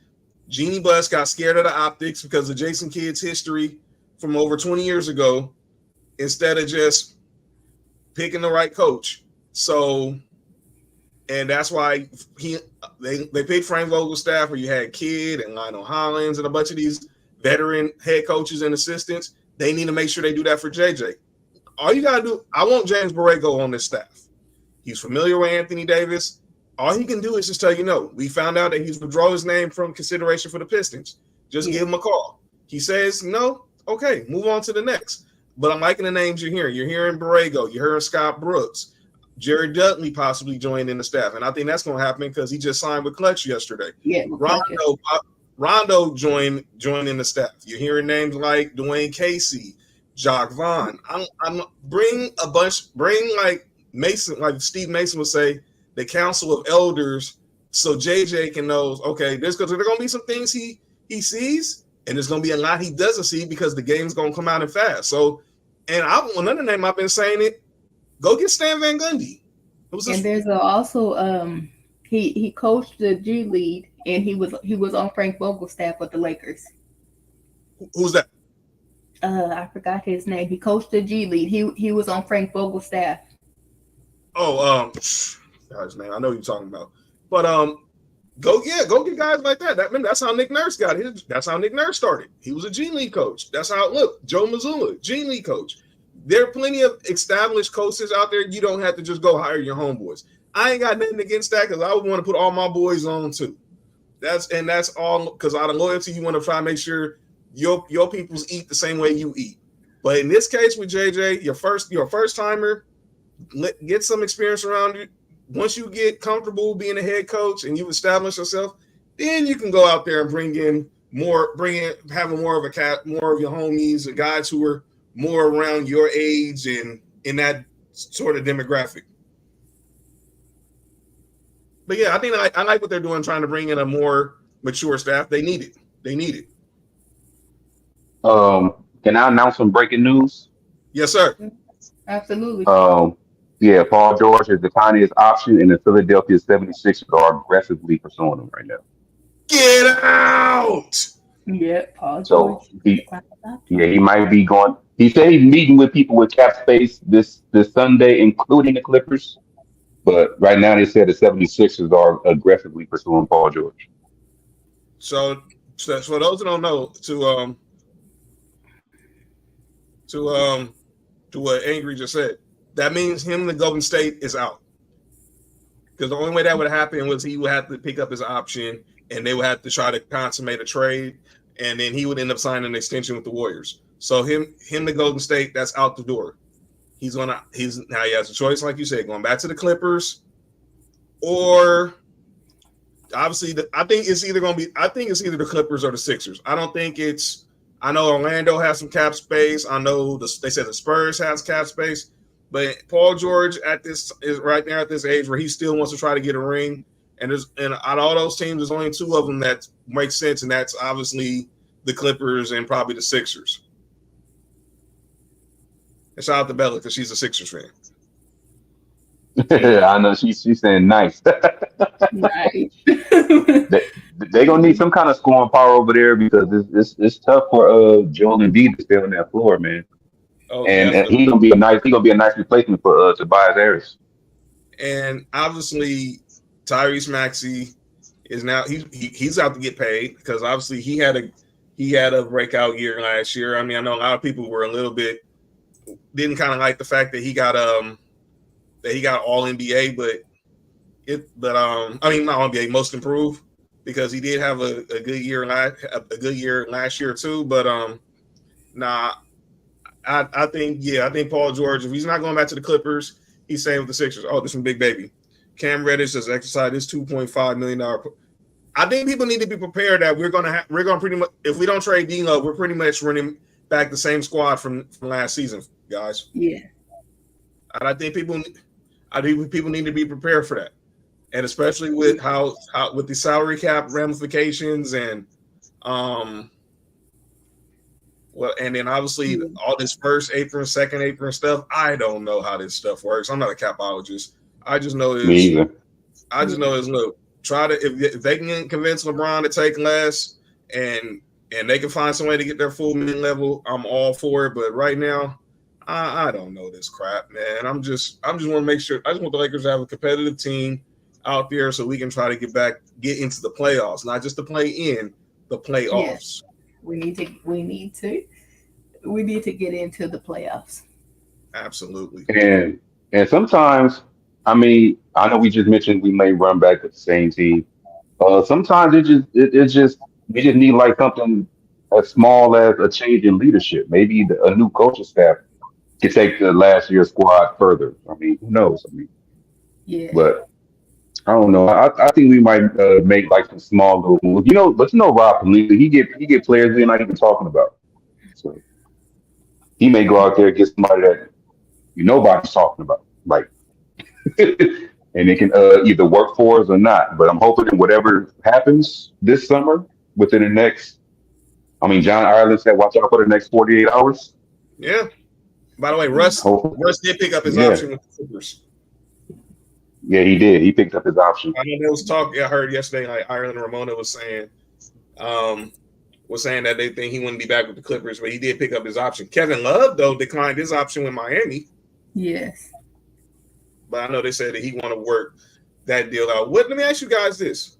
Jeannie Buss got scared of the optics because of Jason Kidd's history from over 20 years ago, instead of just picking the right coach. So, and that's why they picked Frank Vogel's staff, where you had Kidd and Lionel Hollins and a bunch of these veteran head coaches and assistants. They need to make sure they do that for JJ. All you gotta do, I want James Borrego on this staff. He's familiar with Anthony Davis. All he can do is just tell you no. We found out that he's withdrawn his name from consideration for the Pistons. Just give him a call. He says no, okay, move on to the next. But I'm liking the names you're hearing. You're hearing Borrego. You're hearing Scott Brooks. Jerry Dudley possibly joining the staff. And I think that's going to happen because he just signed with Clutch yesterday. Yeah, Rondo joined in the staff. You're hearing names like Dwayne Casey, Jacques Vaughn. I'm bring like Mason, like Steve Mason would say, the council of elders, so JJ can know, okay, there's going to be some things he sees, and there's going to be a lot he doesn't see because the game's going to come out and fast. So, and another name I've been saying it, go get Stan Van Gundy. And there's also he coached the G League, and he was on Frank Vogel's staff with the Lakers. Who's that? I forgot his name. He coached the G League. He was on Frank Vogel's staff. Oh, his name. I know you're talking about. But go get guys like that. That's how Nick Nurse got his. That's how Nick Nurse started. He was a G League coach. That's how it looked. Joe Mazzulla, G League coach. There are plenty of established coaches out there. You don't have to just go hire your homeboys. I ain't got nothing against that because I would want to put all my boys on too. That's all because out of loyalty, you want to try to make sure your peoples eat the same way you eat. But in this case with JJ, you're a first timer, get some experience around you. Once you get comfortable being a head coach and you establish yourself, then you can go out there and having more of your homies and guys who are more around your age and in that sort of demographic. But yeah, I think I like what they're doing, trying to bring in a more mature staff. They need it. Can I announce some breaking news? Yes, sir. Absolutely. Yeah, Paul George is the tiniest option, and the Philadelphia 76ers are aggressively pursuing him right now. Get out! Yeah, Paul So George. he might be going. He said he's meeting with people with cap space this Sunday, including the Clippers. But right now, they said the 76ers are aggressively pursuing Paul George. So for those who don't know, to what Angry just said, that means him and the Golden State is out. Because the only way that would happen was he would have to pick up his option, and they would have to try to consummate a trade, and then he would end up signing an extension with the Warriors. So him to Golden State, that's out the door. Now he has a choice, like you said, going back to the Clippers, or obviously I think it's either the Clippers or the Sixers. I know Orlando has some cap space. I know they said the Spurs has cap space, but Paul George is right there at this age where he still wants to try to get a ring. And out of all those teams, there's only two of them that make sense, and that's obviously the Clippers and probably the Sixers. And shout out to Bella because she's a Sixers fan. I know she's saying nice. Nice. They're gonna need some kind of scoring power over there because it's tough for Joel Embiid to stay on that floor, man. Oh, and he's gonna be a nice replacement for Tobias Harris. And obviously Tyrese Maxey is now he's out to get paid because obviously he had a breakout year last year. I mean, I know a lot of people were a little bit didn't kind of like the fact that he got all NBA, I mean not all NBA, most improved, because he did have a good year last year too. But I think Paul George, if he's not going back to the Clippers, he's staying with the Sixers. Oh, there's some big baby. Cam Reddish has exercised his $2.5 million. I think people need to be prepared that we're gonna pretty much, if we don't trade D'Lo, we're pretty much running back the same squad from last season, guys. Yeah. And I think people need to be prepared for that, and especially with how with the salary cap ramifications and and then obviously all this first apron, second apron stuff. I don't know how this stuff works. I'm not a capologist. I just know it's. I just know it's look. Try to if they can convince LeBron to take less and they can find some way to get their full mid level, I'm all for it. But right now, I don't know this crap, man. I just want to make sure. I just want the Lakers to have a competitive team out there so we can try to get into the playoffs, not just to play in the playoffs. Yes. We need to get into the playoffs. Absolutely. And sometimes, I mean, I know we just mentioned we may run back with the same team. Sometimes we just need like something as small as a change in leadership. Maybe a new coaching staff can take the last year's squad further. I mean, who knows? I mean, Yeah. but I don't know. I think we might make like some small little moves. But Rob Pelinka, he get players we're not even talking about. So he may go out there and get somebody that nobody's talking about, like, and it can either work for us or not. But I'm hoping that whatever happens this summer within the next, John Ireland said, watch out for the next 48 hours. Yeah. By the way, Russ did pick up his option with the Clippers. Yeah, he did. He picked up his option. I know there was talk I heard yesterday, like Ireland Ramona was saying that they think he wouldn't be back with the Clippers, but he did pick up his option. Kevin Love, though, declined his option with Miami. Yes. But I know they said that he want to work that deal out. Let me ask you guys this.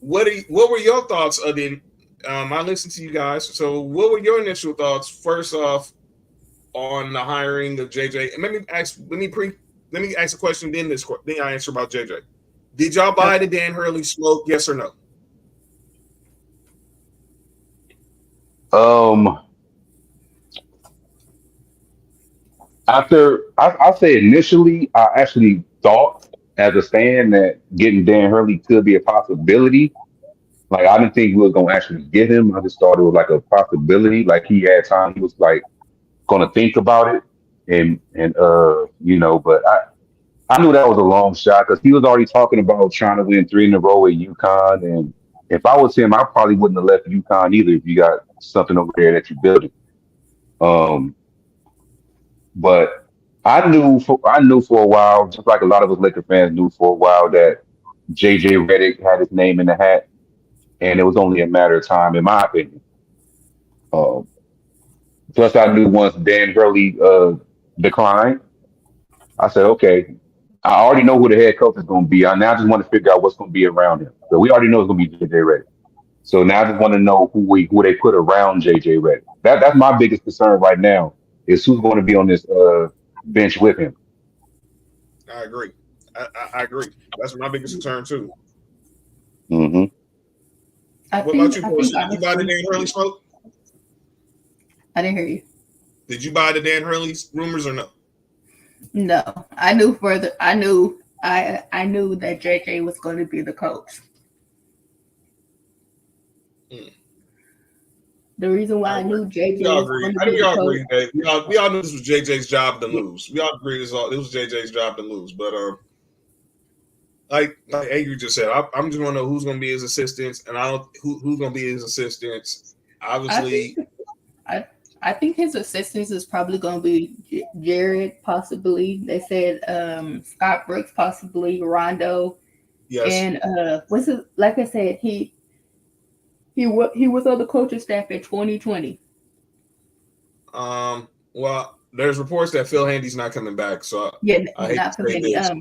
What were your thoughts of the I listened to you guys. So what were your initial thoughts, first off, on the hiring of JJ? And let me ask a question, then I answer about JJ. Did y'all buy the Dan Hurley smoke? Yes or no? I'll say initially, I actually thought as a fan that getting Dan Hurley could be a possibility. Like I didn't think we was gonna actually get him. I just thought it was like a possibility. Like he had time. He was like gonna think about it, But I knew that was a long shot because he was already talking about trying to win 3 in a row at UConn. And if I was him, I probably wouldn't have left UConn either if you got something over there that you're building. But I knew for a while, just like a lot of us Laker fans knew for a while, that JJ Redick had his name in the hat, and it was only a matter of time, in my opinion. Um, Plus, I knew once Dan Hurley declined, I said, okay, I already know who the head coach is going to be. I now just want to figure out what's going to be around him. So we already know it's going to be JJ Redick. So now I just want to know who they put around JJ Redick. That's my biggest concern right now is who's going to be on this bench with him. I agree. I agree. That's my biggest concern too. Mm-hmm. What about you, Portia? Did you buy the Dan Hurley smoke? I didn't hear you. Did you buy the Dan Hurley rumors or no? No, I knew further. I knew that JJ was going to be the coach. The reason why I knew JJ was going to be the coach. We all knew this was JJ's job to lose. We all agree this was JJ's job to lose. But like Angry just said, I'm just want to know who's going to be his assistants, and who's going to be his assistants. Obviously, I think his assistants is probably going to be Jared, possibly. They said Scott Brooks, possibly Rondo. Yes. And what's it? Like I said, he was on the coaching staff in 2020. Well, there's reports that Phil Handy's not coming back, so I hate not to say this.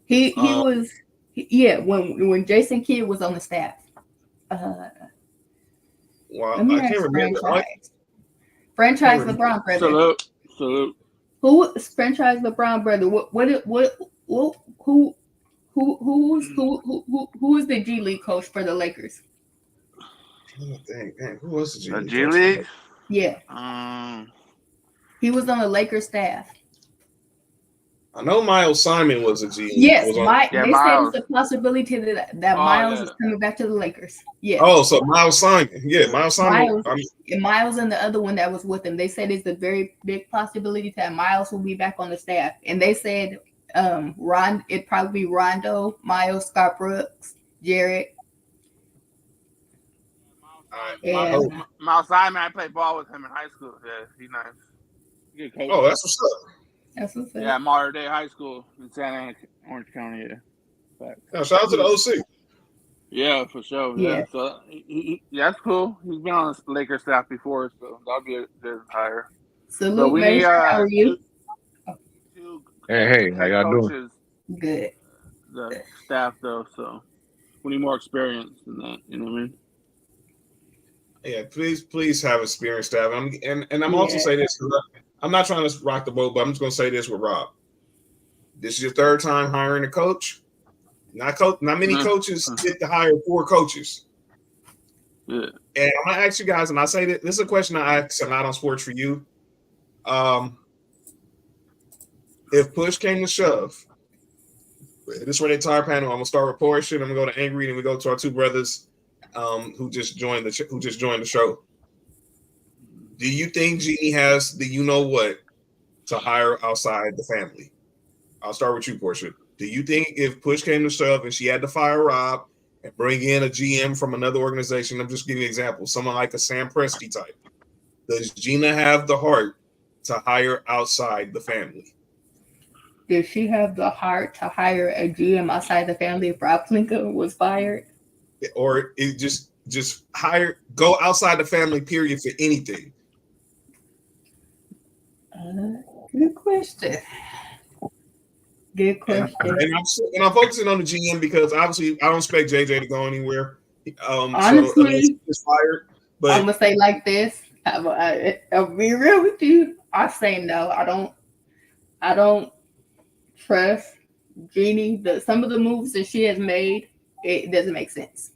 He was when Jason Kidd was on the staff. Well, I can't remember. Franchise LeBron brother. Salute. Who franchise LeBron brother? Who is the G League coach for the Lakers? Oh, dang. Who was the G League? Yeah. He was on the Lakers staff. I know Miles Simon was a G League. Yes, they said it's a possibility that Miles is coming back to the Lakers. Yeah. Oh, so Miles Simon. Yeah, Miles Simon. Miles and the other one that was with him. They said it's a very big possibility that Miles will be back on the staff. And they said it'd probably be Rondo, Miles, Scott Brooks, Jared. Miles Simon, I played ball with him in high school. Yeah, he's nice. Oh, that's what's up. That's what's up. Yeah, Mater Day High School in Santa Ana, Orange County. Yeah, shout out to the OC. Yeah, for sure. Yeah. So that's cool. He's been on the Lakers staff before, so that'll be a good hire. Salute, man. How are you? Hey, how y'all doing? Good. The staff, though, so we need more experience than that. You know what I mean? Yeah, please have experienced staff. I'm also saying this. I'm not trying to rock the boat, but I'm just going to say this with Rob. This is your third time hiring a coach. Not many coaches get to hire 4 coaches. Yeah. And I'm going to ask you guys, and I say that this is a question I ask Not on Sports for You. If push came to shove, this is for the entire panel. I'm going to start with Portia, and I'm going to go to Angry, and we go to our 2 brothers who just joined the show. Do you think Jeannie has the you-know-what to hire outside the family? I'll start with you, Portia. Do you think if push came to shove and she had to fire Rob and bring in a GM from another organization, I'm just giving you an example, someone like a Sam Presti type, does Gina have the heart to hire outside the family? Does she have the heart to hire a GM outside the family if Rob Pelinka was fired? Or it just go outside the family, period, for anything? Good question. And I'm focusing on the GM because obviously I don't expect JJ to go anywhere. Honestly, he's fired. But I'm gonna say like this. I'll be real with you. I say no. I don't trust Jeannie, some of the moves that she has made, it doesn't make sense.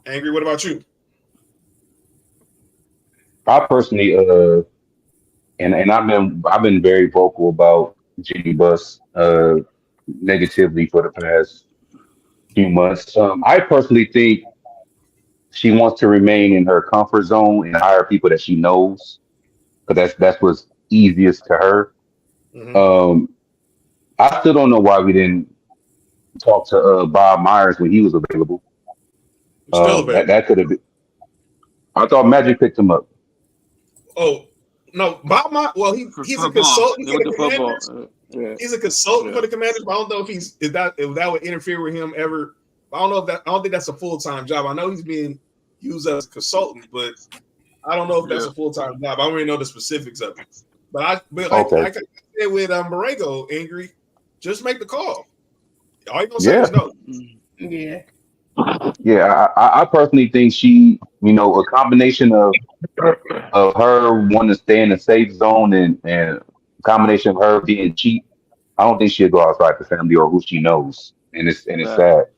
Angry, what about you? I personally, and I've been very vocal about Jeannie Buss negatively for the past few months. I personally think she wants to remain in her comfort zone and hire people that she knows, because that's what's easiest to her. Mhm. I still don't know why we didn't talk to Bob Myers when he was available. Still available. That could have been. I thought Magic picked him up. Oh no, Bob Myers. Well, he's a consultant for the Commanders. Yeah. He's a consultant for the Commanders. But I don't know if that would interfere with him ever. I don't know I don't think that's a full-time job. I know he's being used as a consultant, but I don't know if that's a full-time job. I don't really know the specifics of it. But like I said with Borrego, Angry, just make the call. All you gonna say is no. Yeah. Yeah, I personally think she, a combination of her wanting to stay in the safe zone and a combination of her being cheap. I don't think she'll go outside the family or who she knows, and it's sad.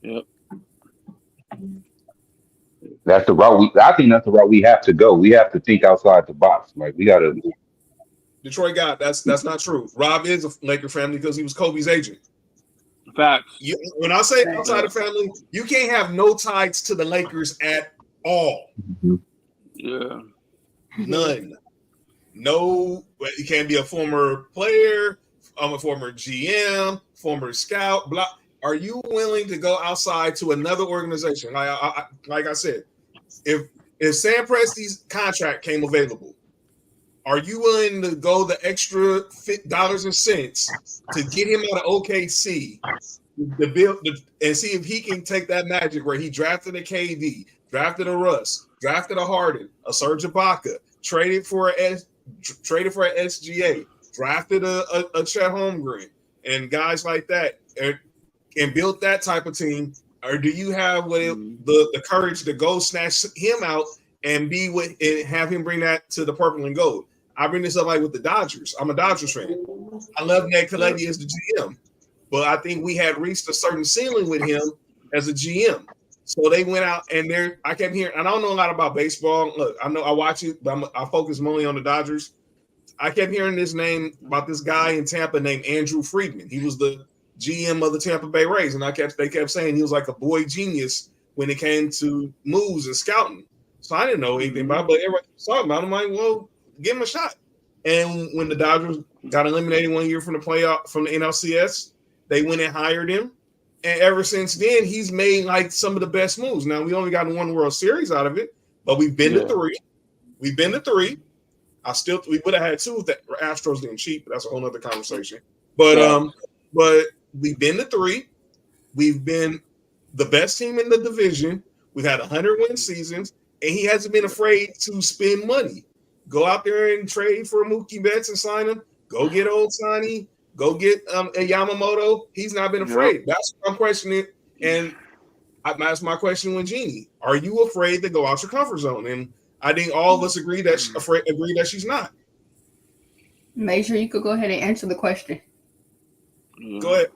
Yep. That's the route I think that's the route we have to go. We have to think outside the box. Like we gotta. Detroit guy, that's not true. Rob is a Laker family because he was Kobe's agent. Facts. When I say outside the family, you can't have no ties to the Lakers at all. Yeah. None. No, you can't be a former player, a former GM, former scout. Blah. Are you willing to go outside to another organization? Like I said, if Sam Presti's contract came available, are you willing to go the extra dollars and cents to get him out of OKC to build and see if he can take that magic where he drafted a KD, drafted a Russ, drafted a Harden, a Serge Ibaka, traded for an SGA, drafted a Chet Holmgren, and guys like that, and built that type of team? Or do you have the courage to go snatch him out and have him bring that to the purple and gold? I bring this up like with the Dodgers. I'm a Dodgers fan. I love Ned Colletti as the GM, but I think we had reached a certain ceiling with him as a GM. So they went out and I kept hearing, and I don't know a lot about baseball. Look, I know I watch it, but I focus mainly on the Dodgers. I kept hearing this name about this guy in Tampa named Andrew Friedman. He was the GM of the Tampa Bay Rays, and they kept saying he was like a boy genius when it came to moves and scouting. So I didn't know anything about it, but everybody was talking about him. I'm like, well, give him a shot. And when the Dodgers got eliminated one year from the playoff from the NLCS, they went and hired him. And ever since then, he's made like some of the best moves. Now we only got one World Series out of it, but we've been to three. We've been to three. We would have had two if the Astros didn't cheat, but that's a whole other conversation. But we've been to three. We've been the best team in the division. We've had 100-win seasons, and he hasn't been afraid to spend money. Go out there and trade for Mookie Betts and sign him. Go get Ohtani. Go get a Yamamoto. He's not been afraid. Yep. That's what I'm questioning. And that's my question with Jeannie. Are you afraid to go out your comfort zone? And I think all of us agree that she's not. Make sure you could go ahead and answer the question. Go ahead.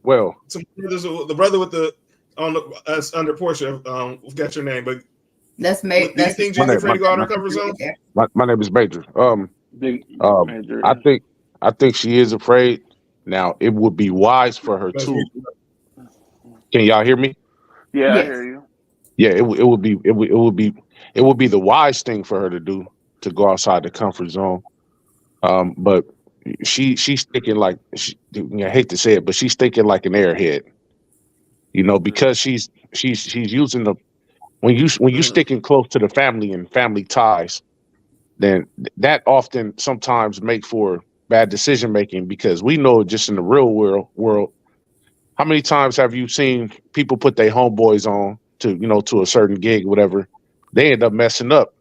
Well, the brother with the under Portia. Forgot your name, but that's Major. Do you think Jeannie's afraid to go out her comfort zone? My name is Major. Major. I think she is afraid. Now it would be wise for her to. Can y'all hear me? Yeah, yes. I hear you. Yeah, it would be the wise thing for her to do, to go outside the comfort zone. But she's thinking like, I hate to say it, but she's thinking like an airhead. Because she's using the when you sticking close to the family and family ties, then that often sometimes make for bad decision making, because we know just in the real world, how many times have you seen people put their homeboys on to a certain gig, whatever, they end up messing up,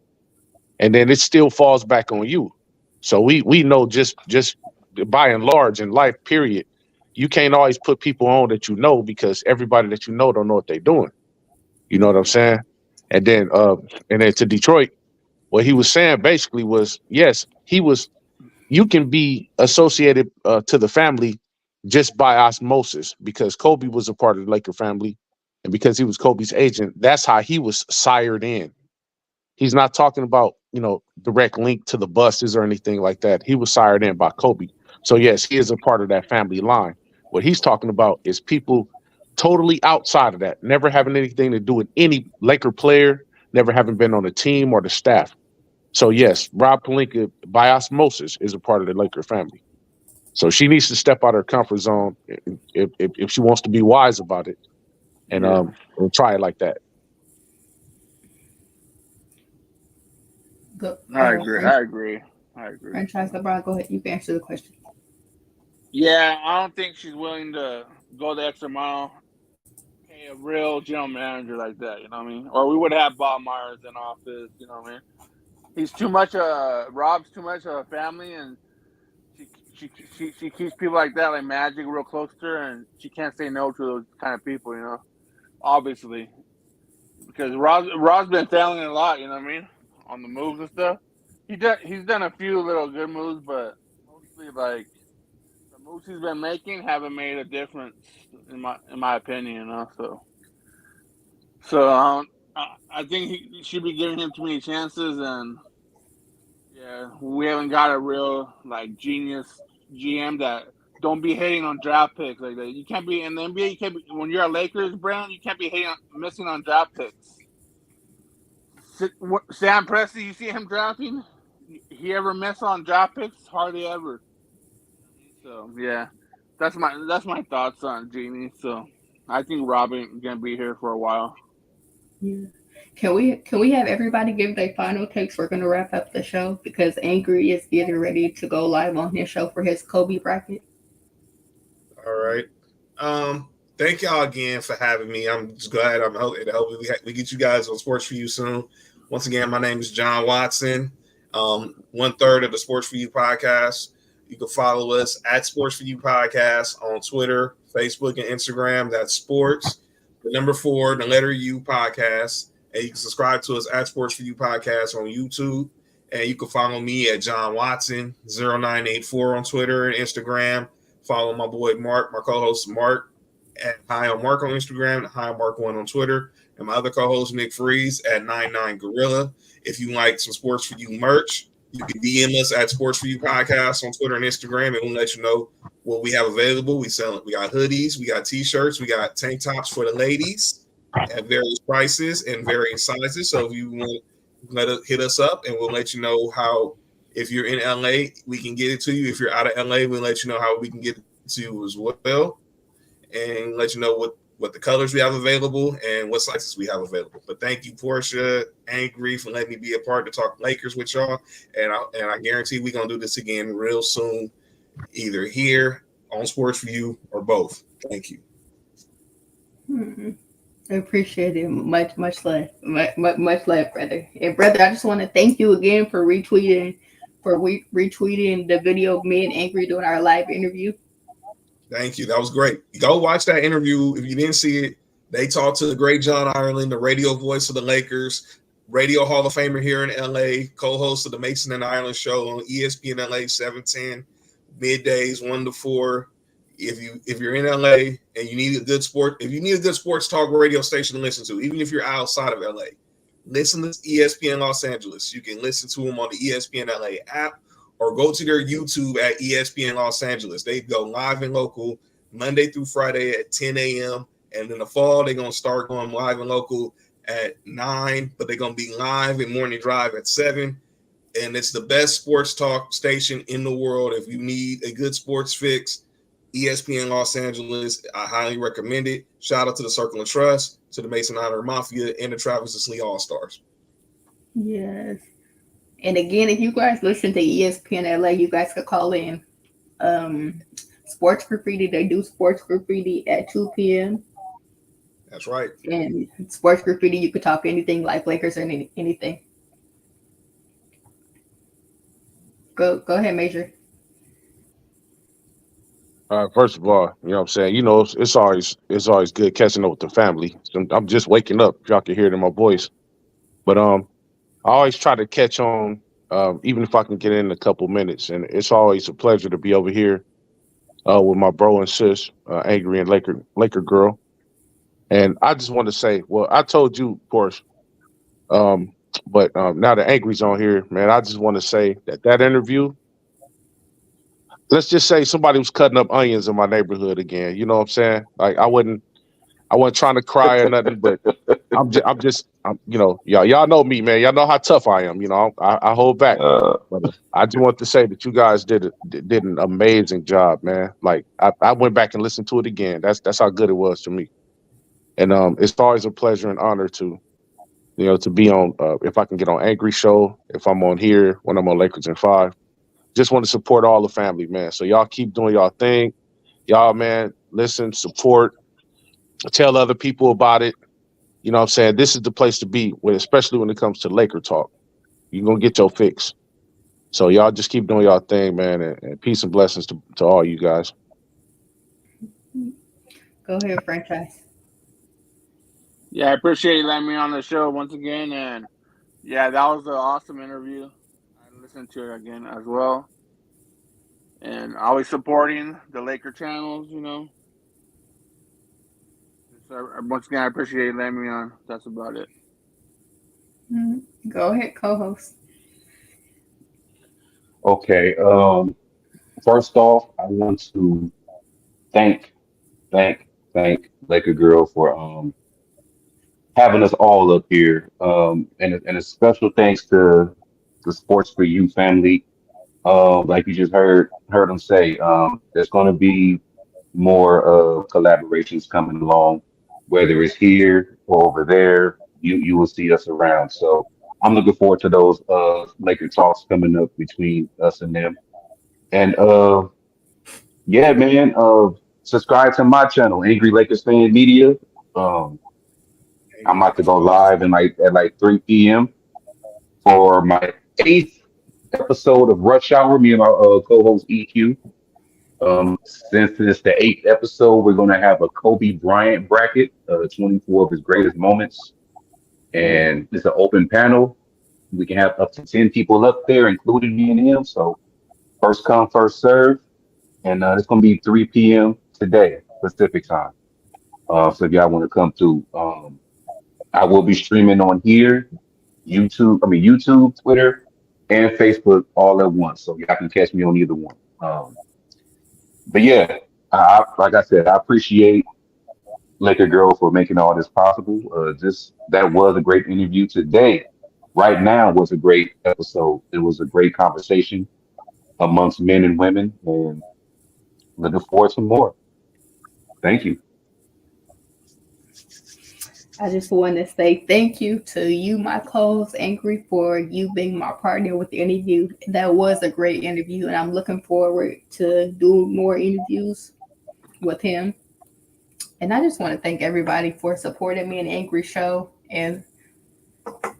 and then it still falls back on you. So we know just by and large in life, period, you can't always put people on that because everybody that don't know what they're doing. You know what I'm saying? And then to Detroit, what he was saying basically was, yes, he was you can be associated to the family just by osmosis because Kobe was a part of the Laker family, and because he was Kobe's agent, that's how he was sired in. He's not talking about, direct link to the buses or anything like that. He was sired in by Kobe. So yes, he is a part of that family line. What he's talking about is people totally outside of that, never having anything to do with any Laker player, never having been on the team or the staff. So yes, Rob Pelinka by osmosis is a part of the Laker family. So she needs to step out of her comfort zone if she wants to be wise about it, and try it like that. Go, I agree. Franchise LeBron, go ahead. You can answer the question. Yeah, I don't think she's willing to go the extra mile, pay a real general manager like that. You know what I mean? Or we would have Bob Myers in office. You know what I mean? He's too much. Rob's too much of a family, and she keeps people like that, like Magic, real close to her, and she can't say no to those kind of people. You know, obviously, because Rob's been failing a lot. You know what I mean? On the moves and stuff. He's done a few little good moves, but mostly like the moves he's been making haven't made a difference in my opinion. You know, so I think he should be giving him too many chances, and yeah, we haven't got a real like genius GM that don't be hating on draft picks like that. You can't be in the NBA. You can't be, when you're a Lakers brand. You can't be missing on draft picks. Sam Presti, you see him drafting? He ever miss on draft picks? Hardly ever. So yeah, that's my thoughts on Jeannie. So I think Robin gonna be here for a while. Yeah. Can we have everybody give their final takes? We're gonna wrap up the show because Angry is getting ready to go live on his show for his Kobe bracket. All right. Thank y'all again for having me. I'm just glad we get you guys on Sports for You soon. Once again, my name is John Watson, 1/3 of the Sports for You podcast. You can follow us at Sports for You podcast on Twitter, Facebook, and Instagram. That's Sports, the number 4, the letter U podcast. And you can subscribe to us at Sports for You podcast on YouTube. And you can follow me at John Watson 0984 on Twitter and Instagram. Follow my boy Mark, my co-host Mark, at Hi on Mark on Instagram, and Hi on Mark1 on Twitter, and my other co-host Nick Freeze at 99Gorilla. If you like some Sports for You merch, you can DM us at Sports for You podcast on Twitter and Instagram, and we'll let you know what we have available. We got hoodies, we got t-shirts, we got tank tops for the ladies at various prices and various sizes. So if you want, hit us up, and we'll let you know how. If you're in LA, we can get it to you. If you're out of LA, we'll let you know how we can get it to you as well, and let you know what the colors we have available and what sizes we have available. But thank you, Portia, Angry, for letting me be a part to talk Lakers with y'all. And I guarantee we're going to do this again real soon, either here on Sports for You or both. Thank you. I appreciate it. Much love. Much love, brother. And brother, I just want to thank you again for retweeting the video of me and Angry doing our live interview. Thank you. That was great. Go watch that interview. If you didn't see it, they talked to the great John Ireland, the radio voice of the Lakers, radio Hall of Famer here in LA, co-host of the Mason and Ireland show on ESPN LA 710, middays 1 to 4. If you're in LA and you need a good sports talk radio station to listen to, even if you're outside of LA, listen to ESPN Los Angeles. You can listen to them on the ESPN LA app, or go to their YouTube at ESPN Los Angeles. They go live and local Monday through Friday at 10 a.m. And in the fall, they're going to start going live and local at 9, but they're going to be live in Morning Drive at 7. And it's the best sports talk station in the world. If you need a good sports fix, ESPN Los Angeles, I highly recommend it. Shout out to the Circle of Trust, to the Mason Ireland Mafia, and the Travis Lee All-Stars. Yes. And again, if you guys listen to ESPN LA, you guys could call in Sports Graffiti. They do Sports Graffiti at 2 p.m. That's right. And Sports Graffiti, you could talk anything like Lakers or anything. Go ahead, Major. First of all, you know what I'm saying? It's always good catching up with the family. I'm just waking up. If y'all can hear it in my voice. But I always try to catch on even if I can get in a couple minutes. And it's always a pleasure to be over here with my bro and sis, Angry and Laker Girl. And I just want to say, well, I told you, of course, but now that Angry's on here, man, I just want to say that interview, let's just say somebody was cutting up onions in my neighborhood again. You know what I'm saying? Like I wasn't trying to cry or nothing, but I'm you know, y'all know me, man. Y'all know how tough I am. You know, I hold back. But I just want to say that you guys did an amazing job, man. Like I went back and listened to it again. That's how good it was to me. And it's always a pleasure and honor to, you know, to be on. If I can get on Angry Show, if I'm on here when I'm on Lakers in 5, just want to support all the family, man. So y'all keep doing y'all thing. Y'all, man, listen, support, tell other people about it. You know what I'm saying? This is the place to be, especially when it comes to Laker talk. You're going to get your fix. So y'all just keep doing y'all thing, man, and peace and blessings to all you guys. Go ahead, Franchise. Yeah, I appreciate you letting me on the show once again. And yeah, that was an awesome interview. I listened to it again as well. And always supporting the Laker channels, you know. So once again, I appreciate you letting me on. That's about it. Go ahead, co-host. Okay. First off, I want to thank Laker Girl for having us all up here. And a special thanks to the Sports for You family. Like you just heard them say, there's going to be more collaborations coming along, whether it's here or over there. You will see us around. So I'm looking forward to those Laker talks coming up between us and them. And yeah, man, subscribe to my channel, Angry Lakers Fan Media. I'm about to go live at like 3 p.m. for my 8th episode of Rush Hour. Me and my co-host EQ. Since it's the 8th episode, we're going to have a Kobe Bryant bracket, 24 of his greatest moments. And it's an open panel. We can have up to 10 people up there, including me and him. So first come, first serve. And it's going to be 3 p.m. today, Pacific time. So if y'all want to come through, I will be streaming on here, YouTube, Twitter, and Facebook all at once. So y'all can catch me on either one. But yeah, like I said, I appreciate Laker Girl for making all this possible. That was a great interview today. Right now was a great episode. It was a great conversation amongst men and women, and looking forward to more. Thank you. I just want to say thank you to you, my co-host Angry, for you being my partner with the interview. That was a great interview, and I'm looking forward to doing more interviews with him. And I just want to thank everybody for supporting me in Angry Show. And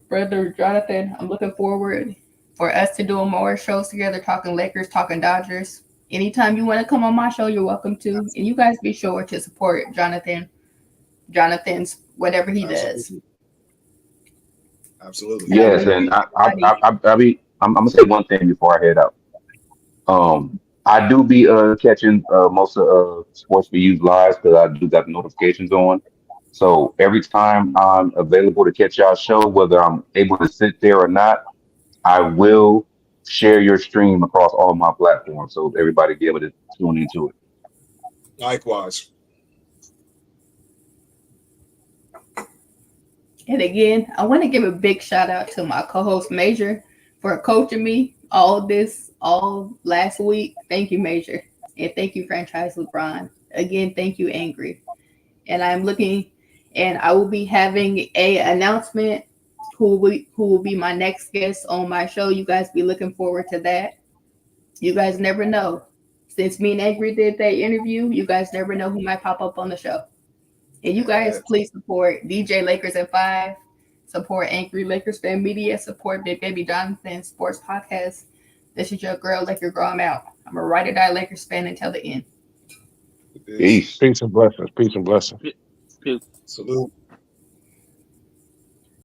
Brother Jonathan, I'm looking forward for us to do more shows together, talking Lakers, talking Dodgers. Anytime you want to come on my show, you're welcome to. And you guys be sure to support Jonathan's whatever he does. Absolutely. Yes, and I'm gonna say one thing before I head out. I do be catching most of Sports for You's lives because I do got notifications on. So every time I'm available to catch y'all show, whether I'm able to sit there or not, I will share your stream across all my platforms so everybody be able to tune into it. Likewise. And again, I want to give a big shout out to my co-host Major for coaching me all last week. Thank you, Major. And thank you, Franchise LeBron. Again, thank you, Angry. And I will be having a announcement who will be my next guest on my show. You guys be looking forward to that. You guys never know. Since me and Angry did that interview, you guys never know who might pop up on the show. And you guys, please support DJ Lakers at 5, support Angry Lakers Fan Media, support Big Baby Jonathan Sports Podcast. This is your girl, Laker Girl. I'm out. I'm a ride or die Lakers fan until the end. Peace. Peace and blessings. Peace and blessings. Peace. Salute.